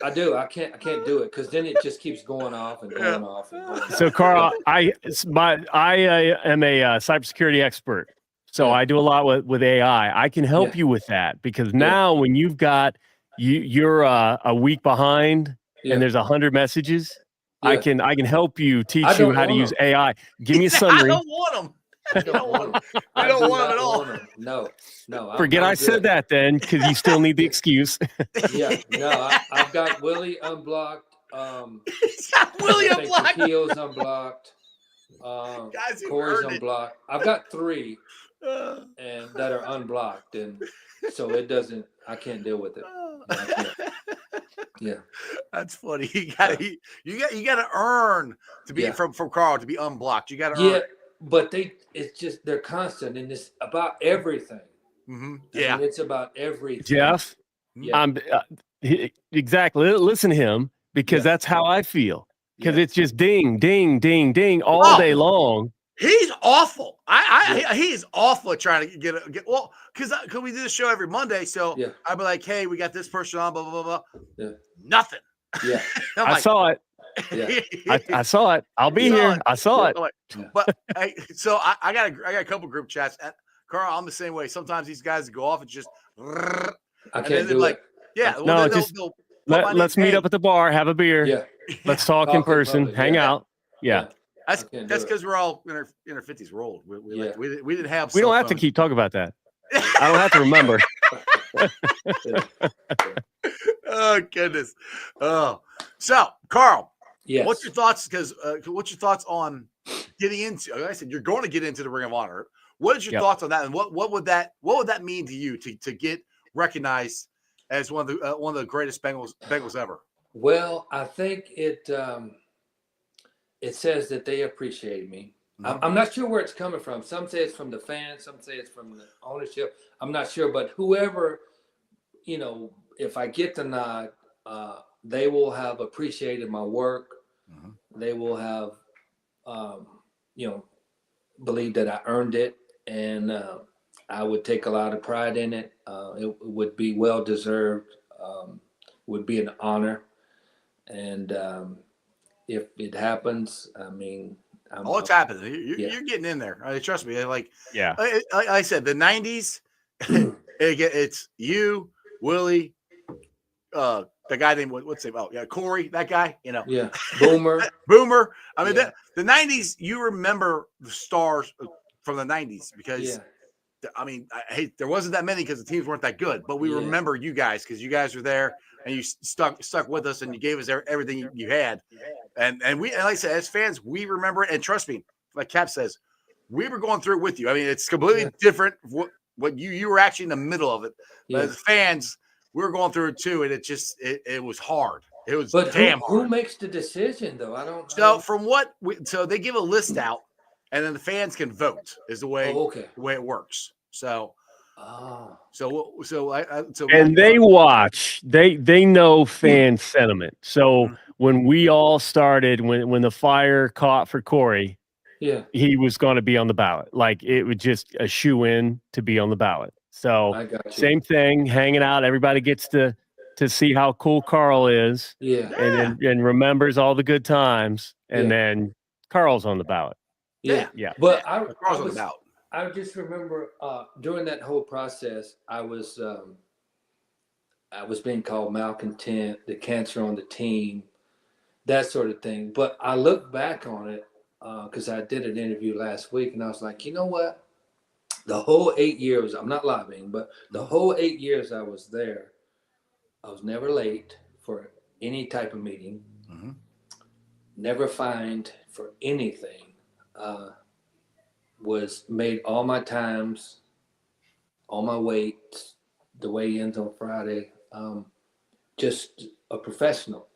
I do. I can't do it because then it just keeps going off and going off and going off. So Carl, I am a cybersecurity expert. So I do a lot with AI. I can help you with that because now when you've got you're a week behind and there's 100 messages, I can help you teach you how to use AI. Give me a summary. I don't want them. I don't want them at all. No. Forget I said that then because you still need the excuse. I've got Willie unblocked. Willie unblocked. Keel's unblocked. Corey's unblocked. I've got 3. And that are unblocked, and so it doesn't. I can't deal with it. I can't. Yeah, that's funny. You got to earn to be from Carl to be unblocked. You got to earn. Yeah, but they're constant, and it's about everything. Mm-hmm. Yeah, it's about everything. Jeff, Yeah. Exactly. Listen to him because that's how I feel. Because it's just ding, ding, ding, ding all day long. He's awful. He's awful at trying to get well, because we do the show every Monday. So I'd be like, hey, we got this person on, blah, blah, blah, blah. Yeah. Nothing. Yeah. I saw it. Yeah. I saw it. I'll be here. I saw it. Like, but so I got a couple group chats. Carl, I'm the same way. Sometimes these guys go off and just I can't do it. Yeah. Well, no, let's meet up at the bar, have a beer. Yeah. Let's talk in person, hang out. Yeah. That's because we're all in our 50s. We're old. We didn't have. We don't have to keep talking about that. I don't have to remember. Oh goodness. Oh, so Carl. Yes. What's your thoughts? Because what's your thoughts on getting into? Like I said, you're going to get into the Ring of Honor. What is your thoughts on that? And what would that mean to you to get recognized as one of the greatest Bengals ever? Well, I think it says that they appreciate me. I'm not sure where it's coming from. Some say it's from the fans. Some say it's from the ownership. I'm not sure, but whoever, if I get the nod, they will have appreciated my work. They will have, believed that I earned it, and I would take a lot of pride in it. It would be well deserved. Would be an honor, and if it happens, I mean, it's happening. You're getting in there. Trust me. Like I said, the '90s. It's you, Willie, the guy named what's his name? Oh yeah, Corey. That guy. Boomer. Boomer. I mean, the '90s. You remember the stars from the '90s because. I mean, there wasn't that many because the teams weren't that good, but we remember you guys because you guys were there and you stuck with us and you gave us everything you had. And like I said, as fans, we remember it. And trust me, like Cap says, we were going through it with you. I mean, it's completely different. What you were actually in the middle of it. But as fans, we were going through it too. And it was hard. It was damn hard. Who makes the decision though? I don't. So they give a list out. And then the fans can vote is the way it works. So, and they watch. They know fan sentiment. So when we all started, when the fire caught for Corey, he was going to be on the ballot. Like it was just a shoe in to be on the ballot. So same thing, hanging out. Everybody gets to see how cool Carl is. And remembers all the good times. And then Carl's on the ballot. Yeah. But I just remember during that whole process, I was being called malcontent, the cancer on the team, that sort of thing. But I look back on it because I did an interview last week, and I was like, you know what? The whole 8 years, I'm not lobbying, but the whole 8 years I was there, I was never late for any type of meeting, never fined for anything. Was made all my times, all my weights, the weigh-ins on Friday, just a professional.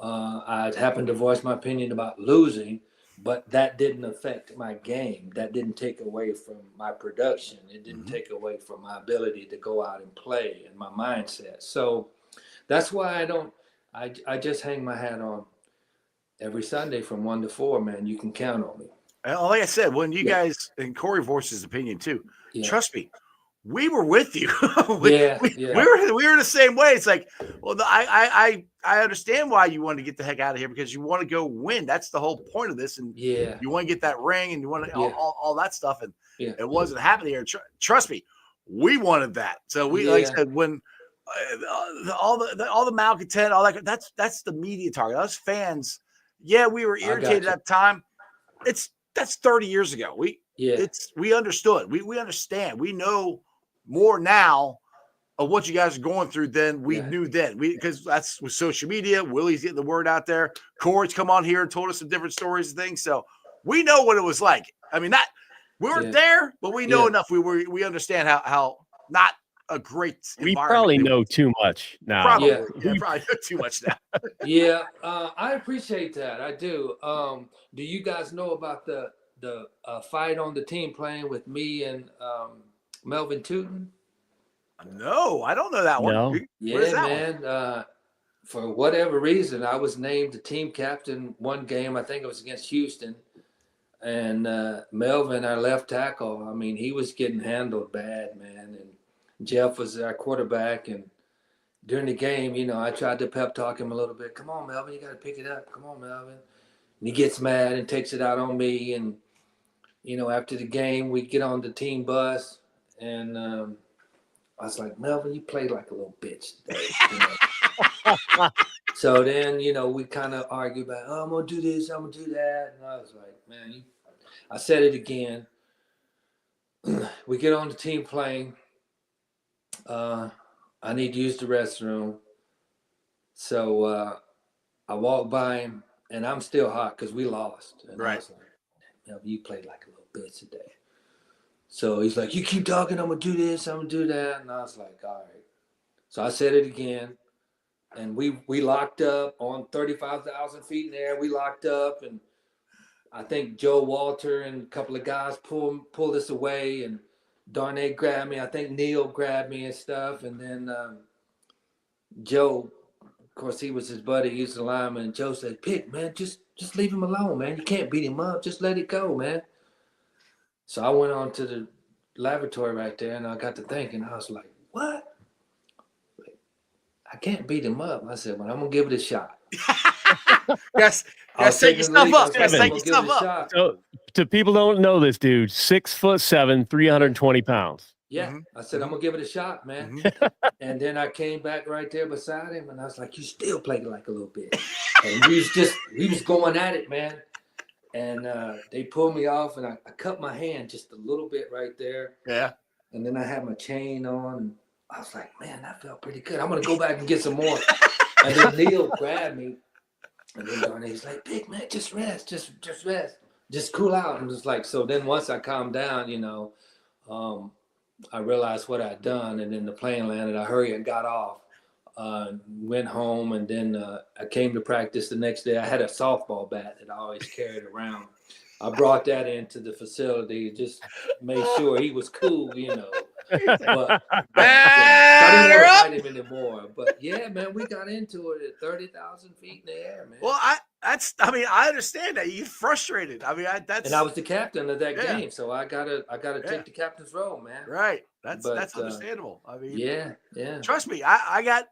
I happened to voice my opinion about losing, but that didn't affect my game. That didn't take away from my production. It didn't take away from my ability to go out and play and my mindset. So that's why I just hang my hat on every Sunday from 1 to 4, man. You can count on me. Like I said, when you guys and Corey voiced his opinion too, trust me, we were with you. we were the same way. It's like, well, I understand why you want to get the heck out of here because you want to go win. That's the whole point of this, and you want to get that ring and you want to all that stuff, and it wasn't happening here. Trust me, we wanted that. So we like I said when all the malcontent, all that. That's the media target. Us fans, we were irritated at the time. That's 30 years ago. We understood. We understand. We know more now of what you guys are going through than we knew then. Because that's with social media. Willie's getting the word out there. Corey's come on here and told us some different stories and things. So we know what it was like. I mean, we weren't there, but we know enough. We understand how not a great we probably know too much now. Probably, probably know too much now. I appreciate that. I do. Do you guys know about the fight on the team playing with me and Melvin Tootin? No, I don't know that one. No. Yeah, man. For whatever reason, I was named the team captain one game. I think it was against Houston. And Melvin, our left tackle, I mean, he was getting handled bad, man. And Jeff was our quarterback. And during the game, you know, I tried to pep talk him a little bit. Come on, Melvin, you got to pick it up. Come on, Melvin. And he gets mad and takes it out on me. And, you know, after the game, we get on the team bus. And I was like, Melvin, you played like a little bitch today. You know? So then, you know, we kind of argue about, oh, I'm going to do this, I'm going to do that. And I was like, man, I said it again. We get on the team plane. I need to use the restroom. So I walk by him, and I'm still hot because we lost. And I was like, you played like a little bitch today. So he's like, you keep talking, I'm going to do this, I'm going to do that. And I was like, all right. So I said it again. And we locked up on 35,000 feet in the air. We locked up, and I think Joe Walter and a couple of guys pulled us away, and Darnay grabbed me. I think Neil grabbed me and stuff. And then Joe, of course, he was his buddy. He was the lineman. And Joe said, Pick, man, just leave him alone, man. You can't beat him up. Just let it go, man. So I went on to the laboratory right there, and I got to thinking. I was like, what? I can't beat him up. I said, well, I'm going to give it a shot. Yes. Take yourself up. Take yourself up. So, to people don't know this dude, 6'7", 320 pounds. Yeah. Mm-hmm. I said, I'm going to give it a shot, man. And then I came back right there beside him, and I was like, you still play like a little bit. And he was going at it, man. And they pulled me off, and I cut my hand just a little bit right there. Yeah. And then I had my chain on, and I was like, man, that felt pretty good. I'm going to go back and get some more. And then Neil grabbed me. And then Darnay's like, Big man, just rest. Just rest. Just cool out. And just like, so then once I calmed down, you know, I realized what I'd done. And then the plane landed. I hurried and got off. Went home. And then I came to practice the next day. I had a softball bat that I always carried around. I brought that into the facility, just made sure he was cool, you know. But I didn't want to fight him anymore. But yeah, man, we got into it at 30,000 feet in the air, man. Well, I understand that. You're frustrated. I mean, and I was the captain of that game, so I gotta take the captain's role, man. Right. That's understandable. I mean, yeah. Trust me, I got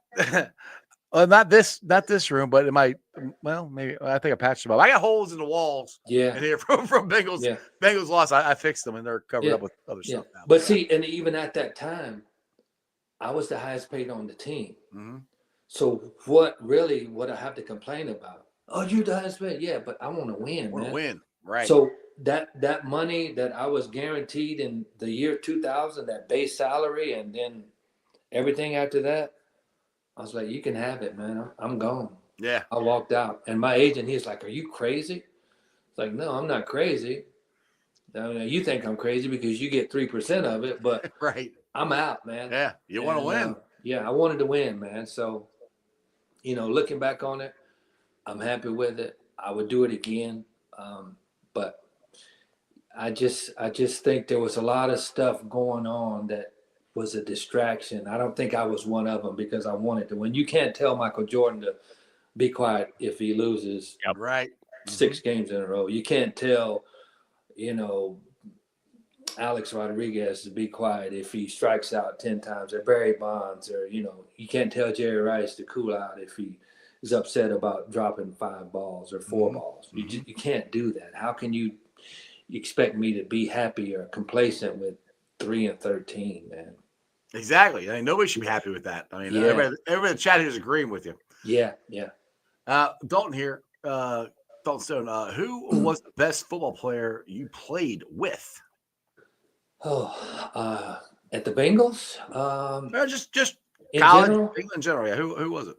well, not this room, but maybe I think I patched them up. I got holes in the walls. Yeah. In here from Bengals. Yeah. Bengals lost. I fixed them, and they're covered up with other stuff now. But see, and even at that time, I was the highest paid on the team. Mm-hmm. So what I have to complain about? Oh, you're the highest paid. Yeah, but I want to win. I want to win. Right. So that money that I was guaranteed in the year 2000, that base salary, and then everything after that, I was like, you can have it, man. I'm gone. Yeah. I walked out. And my agent, he's like, are you crazy? It's like, no, I'm not crazy. I mean, you think I'm crazy because you get 3% of it, but right. I'm out, man. Yeah. You want to win. I wanted to win, man. So, you know, looking back on it, I'm happy with it. I would do it again. But I just think there was a lot of stuff going on that was a distraction. I don't think I was one of them because I wanted to win. You can't tell Michael Jordan to be quiet if he loses right 6 games in a row. You can't tell, you know, Alex Rodriguez to be quiet if he strikes out 10 times, or Barry Bonds, or, you know, you can't tell Jerry Rice to cool out if he is upset about dropping 5 balls or 4 balls. You can't do that. How can you expect me to be happy or complacent with 3-13, man? Exactly. I mean, nobody should be happy with that. I mean, everybody in the chat here is agreeing with you. Yeah. Dalton here, Dalton Stone. Who was the best football player you played with? Oh, at the Bengals? Just in college, general? in general. Yeah. Who was it?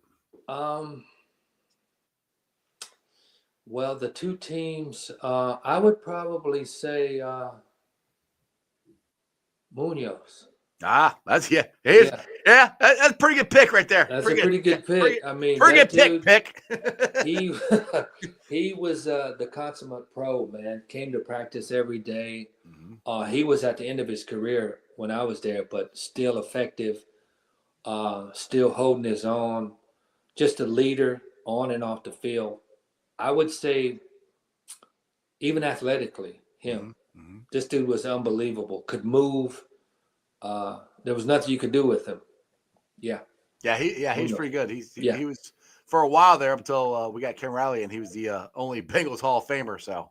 Well, the 2 teams. I would probably say Munoz. That's that's a pretty good pick right there. That's a pretty good pick. I mean, pretty good pick. he was the consummate pro, man. Came to practice every day. He was at the end of his career when I was there, but still effective. still holding his own, just a leader on and off the field. I would say, even athletically, him. Mm-hmm. This dude was unbelievable. Could move. There was nothing you could do with him. Yeah. He's pretty good. He was for a while there up until we got Ken Riley, and he was the only Bengals Hall of Famer. So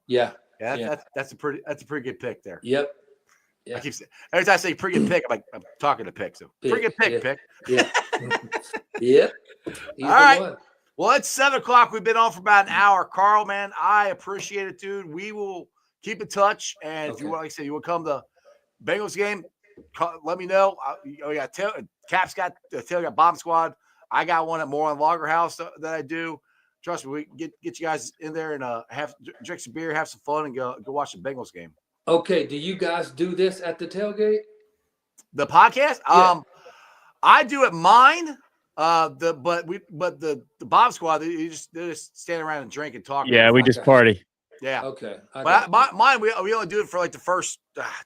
that's a pretty good pick there. Yep. Yeah. I keep saying, every time I say pretty good pick, I'm talking to pick. So pretty good pick. Yeah. Yeah. All right. One. Well, it's 7 o'clock. We've been on for about an hour. Carl, man, I appreciate it, dude. We will keep in touch, and if you want, like I said, you want to come to Bengals game, let me know. Cap's got the tailgate bomb squad. I got one at More on Logger House that I do. Trust me, we can get you guys in there and drink some beer, have some fun, and go watch the Bengals game. Okay, do you guys do this at the tailgate? The podcast? Yeah. I do at mine. The Bomb Squad, they just stand around and drink and talk. Yeah, we just party. Yeah. Okay. But mine, we only do it for like the first.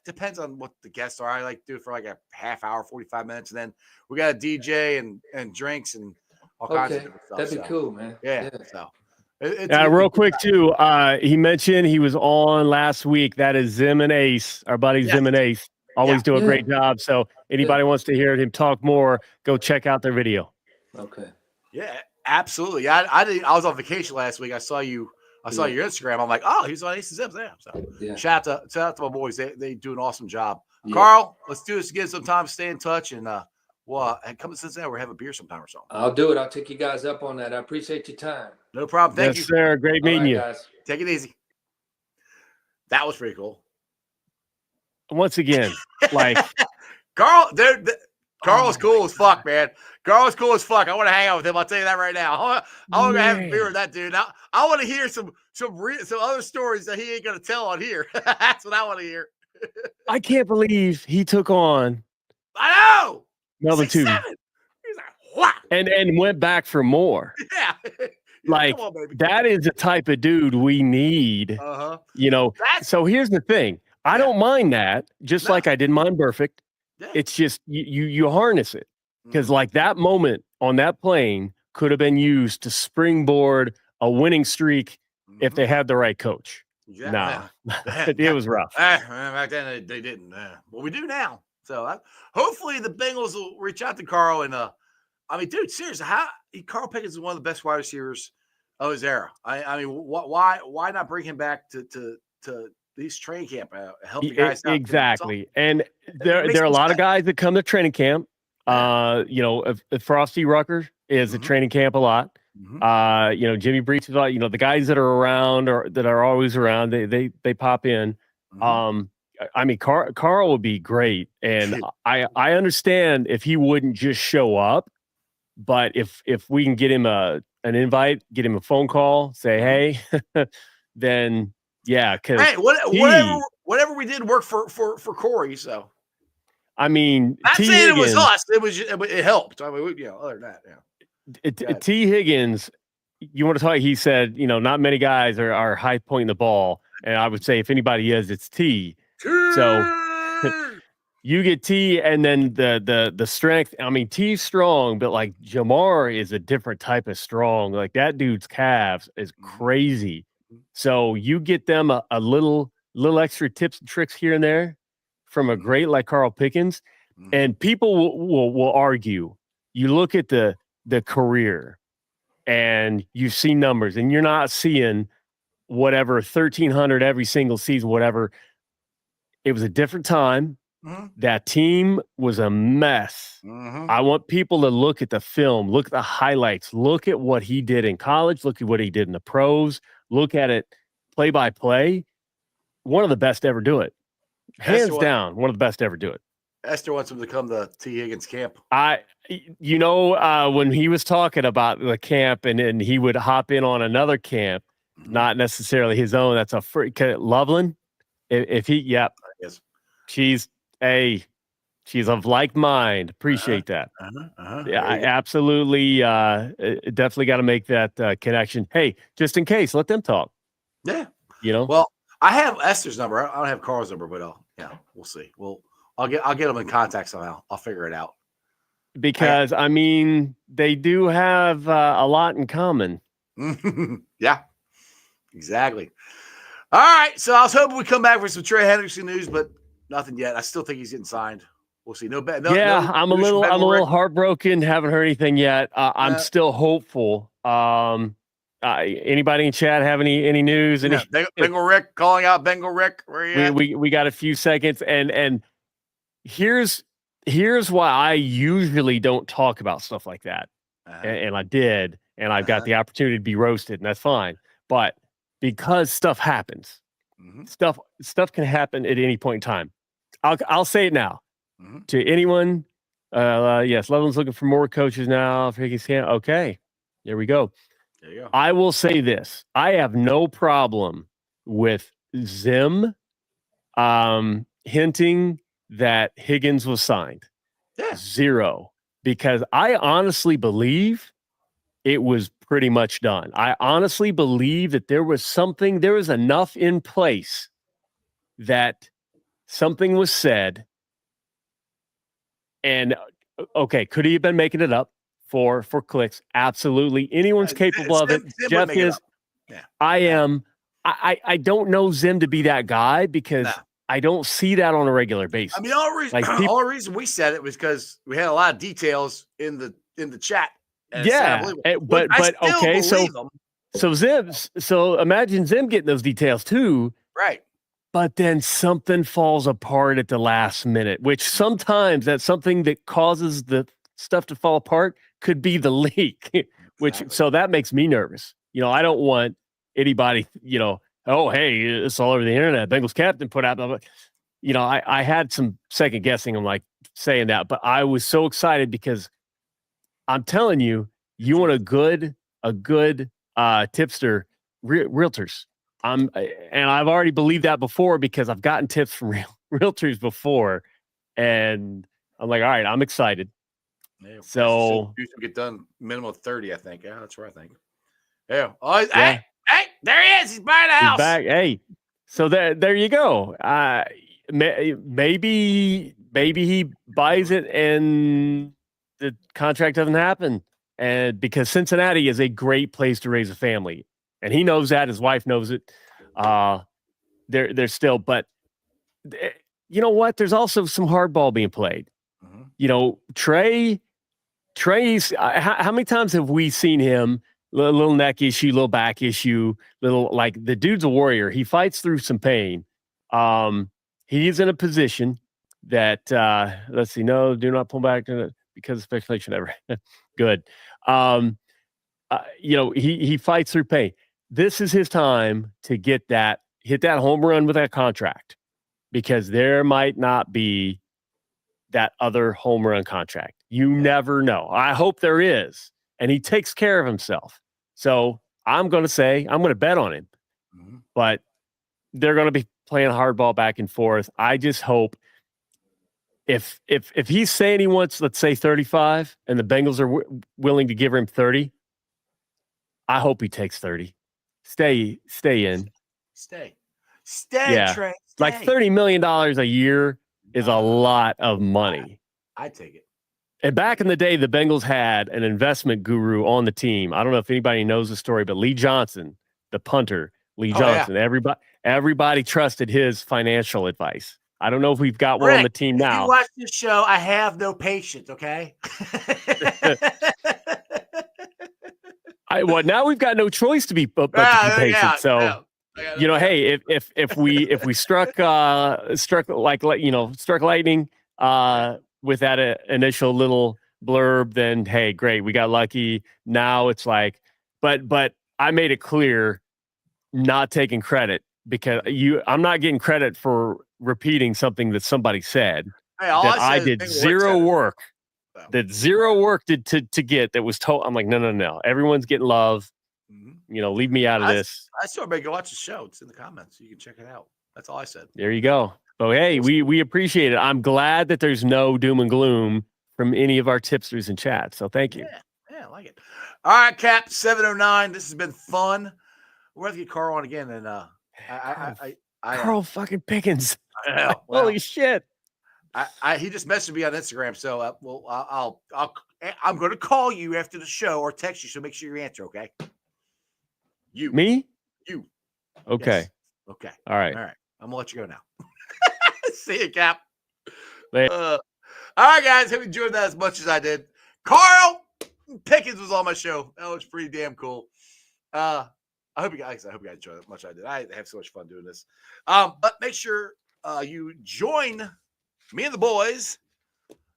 Depends on what the guests are. I like to do it for like a half hour, 45 minutes, and then we got a DJ and drinks and all kinds of different stuff. That'd be cool, man. Yeah. So. Real quick too. He mentioned he was on last week. That is Zim and Ace, our buddy Zim and Ace. Always do a great job. So anybody wants to hear him talk more, go check out their video. Okay. Yeah, absolutely. I was on vacation last week. I saw your Instagram. I'm like, oh, he's on Ace and Zim's. Yeah. So shout out to my boys. They do an awesome job. Yeah. Carl, let's do this again sometime. Stay in touch and come to Cincinnati. We'll have a beer sometime or something. I'll do it. I'll take you guys up on that. I appreciate your time. No problem. Thank you, sir. Great meeting you. Guys. Take it easy. That was pretty cool. Once again, like Carl, Carl's cool as fuck, man. Carl's cool as fuck. I want to hang out with him. I'll tell you that right now. I want to have a beer with that dude. I want to hear some other stories that he ain't gonna tell on here. That's what I want to hear. I can't believe he took on. I know. Melvin Tootie. He's like, what? And went back for more. Yeah. Like that is the type of dude we need. So here's the thing. I don't mind that, just like I didn't mind Perfect. Yeah. It's just you harness it because like that moment on that plane could have been used to springboard a winning streak if they had the right coach. Nah, it was rough. Back then they didn't. Well, we do now. So hopefully the Bengals will reach out to Carl and I mean, dude, seriously, Carl Pickens is one of the best wide receivers of his era. I mean, why not bring him back to these training camp, help you guys out. Exactly. And there are a lot of guys that come to training camp. Frosty Rucker is at training camp a lot. Jimmy Breach is a lot. The guys that are around or that are always around, they pop in. I mean, Carl would be great. And I understand if he wouldn't just show up, but if we can get him an invite, get him a phone call, say, hey, then yeah, because whatever we did worked for Corey. So, I mean, not saying it was us. It helped. I mean, other than that, T. Higgins, you want to talk? He said, not many guys are high pointing the ball, and I would say if anybody is, it's T. So you get T, and then the strength. I mean, T's strong, but like Jamar is a different type of strong. Like that dude's calves is crazy. So you get them a little extra tips and tricks here and there from a great like Carl Pickens, and people will argue. You look at the career, and you see numbers, and you're not seeing whatever 1,300 every single season, whatever. It was a different time. That team was a mess. I want people to look at the film, look at the highlights, look at what he did in college, look at what he did in the pros. Look at it play by play. One of the best to ever do it. Hands down, one of the best to ever do it. Esther wants him to come to T. Higgins camp. When he was talking about the camp and he would hop in on another camp, not necessarily his own. That's a freak. Loveland. Yes. She's of like mind. Appreciate that. Yeah, I absolutely, definitely got to make that connection. Hey, just in case, let them talk. Yeah. Well, I have Esther's number. I don't have Carl's number, but we'll see. I'll get them in contact somehow. I'll figure it out. because I mean they do have a lot in common. Yeah, exactly. All right, so I was hoping we come back for some Trey Hendrickson news, but nothing yet. I still think he's getting signed. We'll see. I'm a little heartbroken. Haven't heard anything yet. I'm still hopeful. Anybody in chat have any news? Bengal Rick calling out Bengal Rick. Where are you at? We got a few seconds, and here's why I usually don't talk about stuff like that, and I did, and I've got the opportunity to be roasted, and that's fine. But because stuff happens, stuff can happen at any point in time. I'll say it now to anyone. Yes, Levin's looking for more coaches now. Okay, there we go. There you go. I will say this: I have no problem with Zim hinting that Higgins was signed. Yeah. Zero, because I honestly believe it was pretty much done. I honestly believe that there was enough in place that something was said. And okay, could he have been making it up for clicks? Absolutely. Anyone's capable of it. Zim Jeff is. Yeah. I am. I don't know Zim to be that guy because I don't see that on a regular basis. I mean, the only reason we said it was because we had a lot of details in the chat. Yeah, but okay, so imagine Zim getting those details too, right? But then something falls apart at the last minute, which sometimes that's something that causes the stuff to fall apart. Could be the leak, so that makes me nervous. I don't want anybody, oh hey, it's all over the internet. Bengals Captain put out, I had some second guessing. I'm like saying that, but I was so excited because I'm telling you, you want a good tipster, realtors. And I've already believed that before because I've gotten tips from realtors before, and I'm like, all right, I'm excited. Yeah, so we get done minimum of 30, I think. Yeah, that's what I think. Yeah. Oh, yeah. Hey, there he is. He's buying a house. He's back. Hey, so there you go. Maybe he buys it and the contract doesn't happen, and because Cincinnati is a great place to raise a family, and he knows that. His wife knows it. They're still, but you know what? There's also some hardball being played. Trey's. How many times have we seen him? Little neck issue, little back issue, like the dude's a warrior. He fights through some pain. He's in a position that let's see. No, do not pull back because of speculation ever. Good. He fights through pain. This is his time to hit that home run with that contract, because there might not be that other home run contract. You never know. I hope there is, and he takes care of himself. So I'm going to bet on him, but they're going to be playing hardball back and forth. I just hope if he's saying he wants, let's say 35, and the Bengals are willing to give him 30, I hope he takes 30. Stay in. Stay, yeah. Trey. Stay. Like $30 million a year is a lot of money. I take it. And back in the day, the Bengals had an investment guru on the team. I don't know if anybody knows the story, but Lee Johnson, the punter, Johnson, yeah. Everybody trusted his financial advice. I don't know if we've got one on the team now. If you watch this show, I have no patience, okay? Now we've to be patient. Yeah, so, hey, if we struck lightning with that initial little blurb, then hey, great, we got lucky. Now it's like, but I made it clear, not taking credit, because I'm not getting credit for repeating something that somebody said. Hey, I did zero work. That zero work to get that was told. I'm like, no. Everyone's getting love. Leave me out of this. I still everybody go watch the show. It's in the comments. You can check it out. That's all I said. There you go. So hey, we appreciate it. I'm glad that there's no doom and gloom from any of our tipsters in chat. So thank you. Yeah, I like it. All right, Cap 709. This has been fun. We're going to get Carl on again, and Carl fucking Pickens. Well, holy shit. He just messaged me on Instagram, so I'm going to call you after the show or text you, so make sure you answer, okay? Me? You. Okay. Yes. Okay. All right. I'm going to let you go now. See you, Cap. Later. All right, guys. Hope you enjoyed that as much as I did. Carl Pickens was on my show. That was pretty damn cool. I hope you guys enjoyed it as much as I did. I have so much fun doing this. But make sure you join me and the boys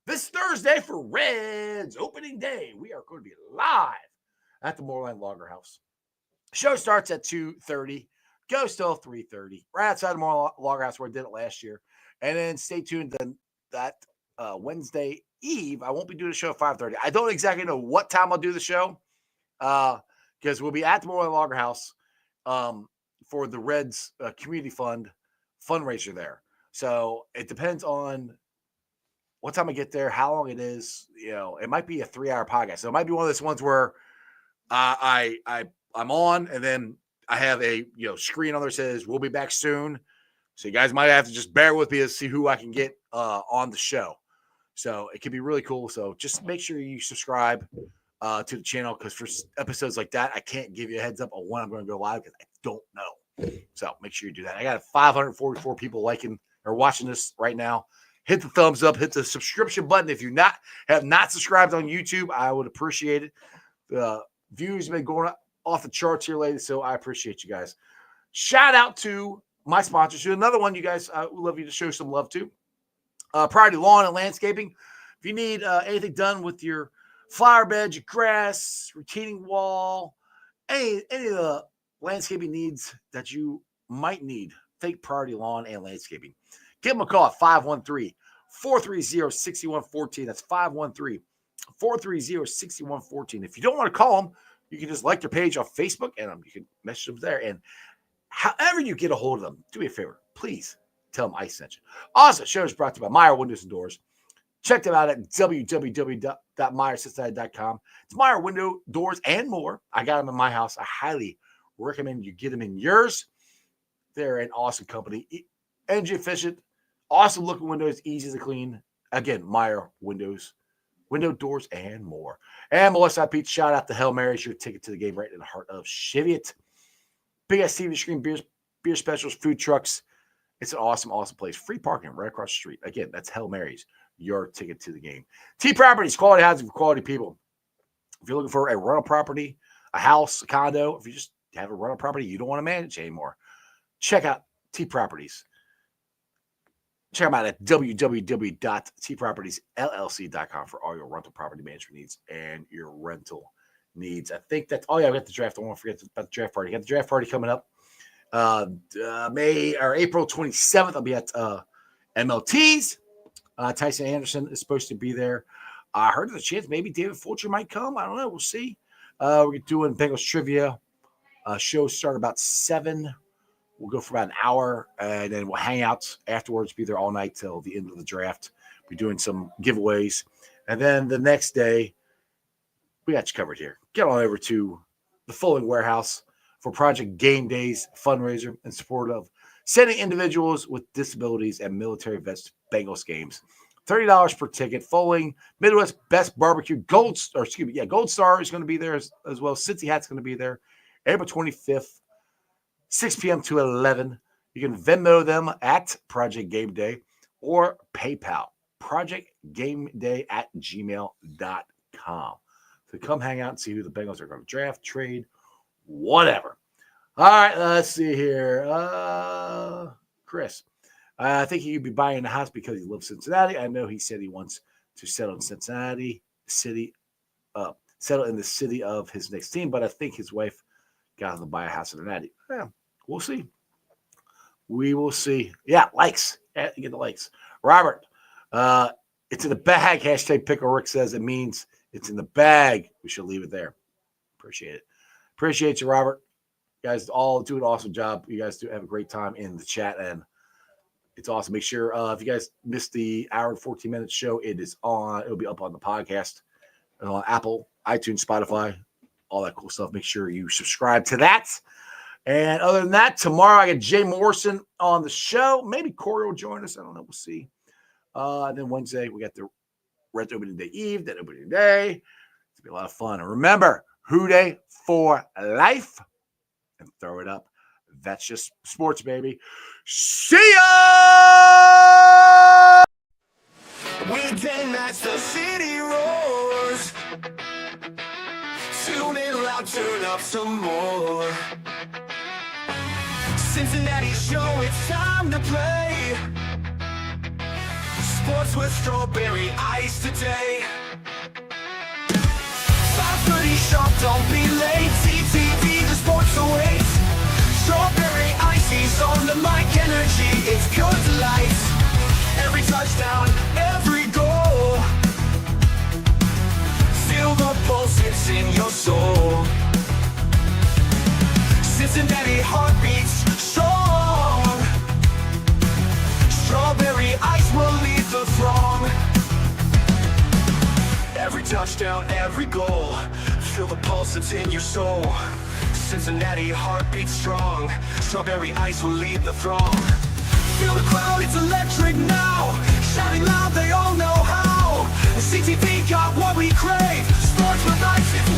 this Thursday for Reds opening day. We are going to be live at the Moorland Lager House. Show starts at 2:30, goes till 3:30, right outside the Moorland Lager House where I did it last year. And then stay tuned that Wednesday Eve. I won't be doing the show at 5:30. I don't exactly know what time I'll do the show because we'll be at the Moorland Lager House for the Reds Community Fund fundraiser there. So it depends on what time I get there, how long it is. It might be a 3-hour podcast. So it might be one of those ones where I'm on and then I have a screen on there that says we'll be back soon. So you guys might have to just bear with me to see who I can get on the show. So it can be really cool. So just make sure you subscribe to the channel because for episodes like that, I can't give you a heads up on when I'm going to go live because I don't know. So make sure you do that. I got 544 people liking or watching this right now. Hit the thumbs up. Hit the subscription button. If you have not subscribed on YouTube, I would appreciate it. The views have been going off the charts here lately, so I appreciate you guys. Shout out to my sponsors. Another one you guys I would love you to show some love to. Priority Lawn and Landscaping. If you need anything done with your flower beds, your grass, retaining wall, any of the landscaping needs that you might need, think Priority Lawn and Landscaping. Give them a call at 513-430-6114. That's 513-430-6114. If you don't want to call them, you can just like their page on Facebook and you can message them there. And however you get a hold of them, do me a favor. Please tell them I sent you. Also, the show is brought to you by Meyer Windows and Doors. Check them out at www.meyercincinnati.com. It's Meyer Window, Doors, and more. I got them in my house. I highly recommend you get them in yours. They're an awesome company. Energy efficient, awesome looking windows, easy to clean. Again, Meyer Windows, Window, Doors, and more. And Melissa Pete, shout out to Hail Mary's, your ticket to the game right in the heart of Cheviot. Big ass TV screen, beer specials, food trucks. It's an awesome, awesome place. Free parking right across the street. Again, that's Hail Mary's, your ticket to the game. T Properties, quality housing for quality people. If you're looking for a rental property, a house, a condo, if you just have a rental property you don't want to manage anymore, check out T Properties. Check them out at www.tpropertiesllc.com for all your rental property management needs and your rental needs. I think that's all. I got the draft. I don't want to forget about the draft party. I got the draft party coming up April 27th. I'll be at MLT's. Tyson Anderson is supposed to be there. I heard there's a chance maybe David Fulcher might come. I don't know. We'll see. We're doing Bengals trivia. Show start about 7. We'll go for about an hour, and then we'll hang out afterwards, be there all night till the end of the draft. We're doing some giveaways. And then the next day, we got you covered here. Get on over to the Fulling Warehouse for Project Game Days fundraiser in support of sending individuals with disabilities and military vets to Bengals games. $30 per ticket. Fulling, Midwest Best Barbecue, Gold Star is going to be there as well. Cincy Hat's going to be there. April 25th. 6 p.m. to 11. You can Venmo them at Project Game Day or PayPal, projectgameday@gmail.com. So come hang out and see who the Bengals are going to draft, trade, whatever. All right, let's see here. Chris, I think he could be buying a house because he loves Cincinnati. I know he said he wants to settle in Cincinnati City, settle in the city of his next team, but I think his wife got him to buy a house in Cincinnati. Yeah. We'll see. We will see. Yeah, likes. Yeah, you get the likes. Robert, it's in the bag. Hashtag Pickle Rick says it means it's in the bag. We should leave it there. Appreciate it. Appreciate you, Robert. You guys all do an awesome job. You guys do have a great time in the chat, and it's awesome. Make sure if you guys missed the hour and 14-minute show, it is on. It'll be up on the podcast on Apple, iTunes, Spotify, all that cool stuff. Make sure you subscribe to that. And other than that, tomorrow I got Jay Morrison on the show. Maybe Corey will join us. I don't know. We'll see. And then Wednesday, we got the Reds opening day eve, then opening day. It's going to be a lot of fun. And remember, Who Day for life. And throw it up. That's just sports, baby. See ya! Weekday nights, the city roars. Tune in loud, turn up some more. Cincinnati show, it's time to play. Sports with strawberry ice today. 5:30 sharp, don't be late. TTV, the sports awaits. Strawberry ices on the mic, energy, it's good delight. Every touchdown, every goal. Feel the pulse, it's in your soul. Cincinnati heartbeats strong. Strawberry ice will lead the throng. Every touchdown, every goal. Feel the pulse, it's in your soul. Cincinnati heartbeats strong. Strawberry ice will lead the throng. Feel the crowd, it's electric now. Shouting loud, they all know how. CTV got what we crave. Sports with ice, it's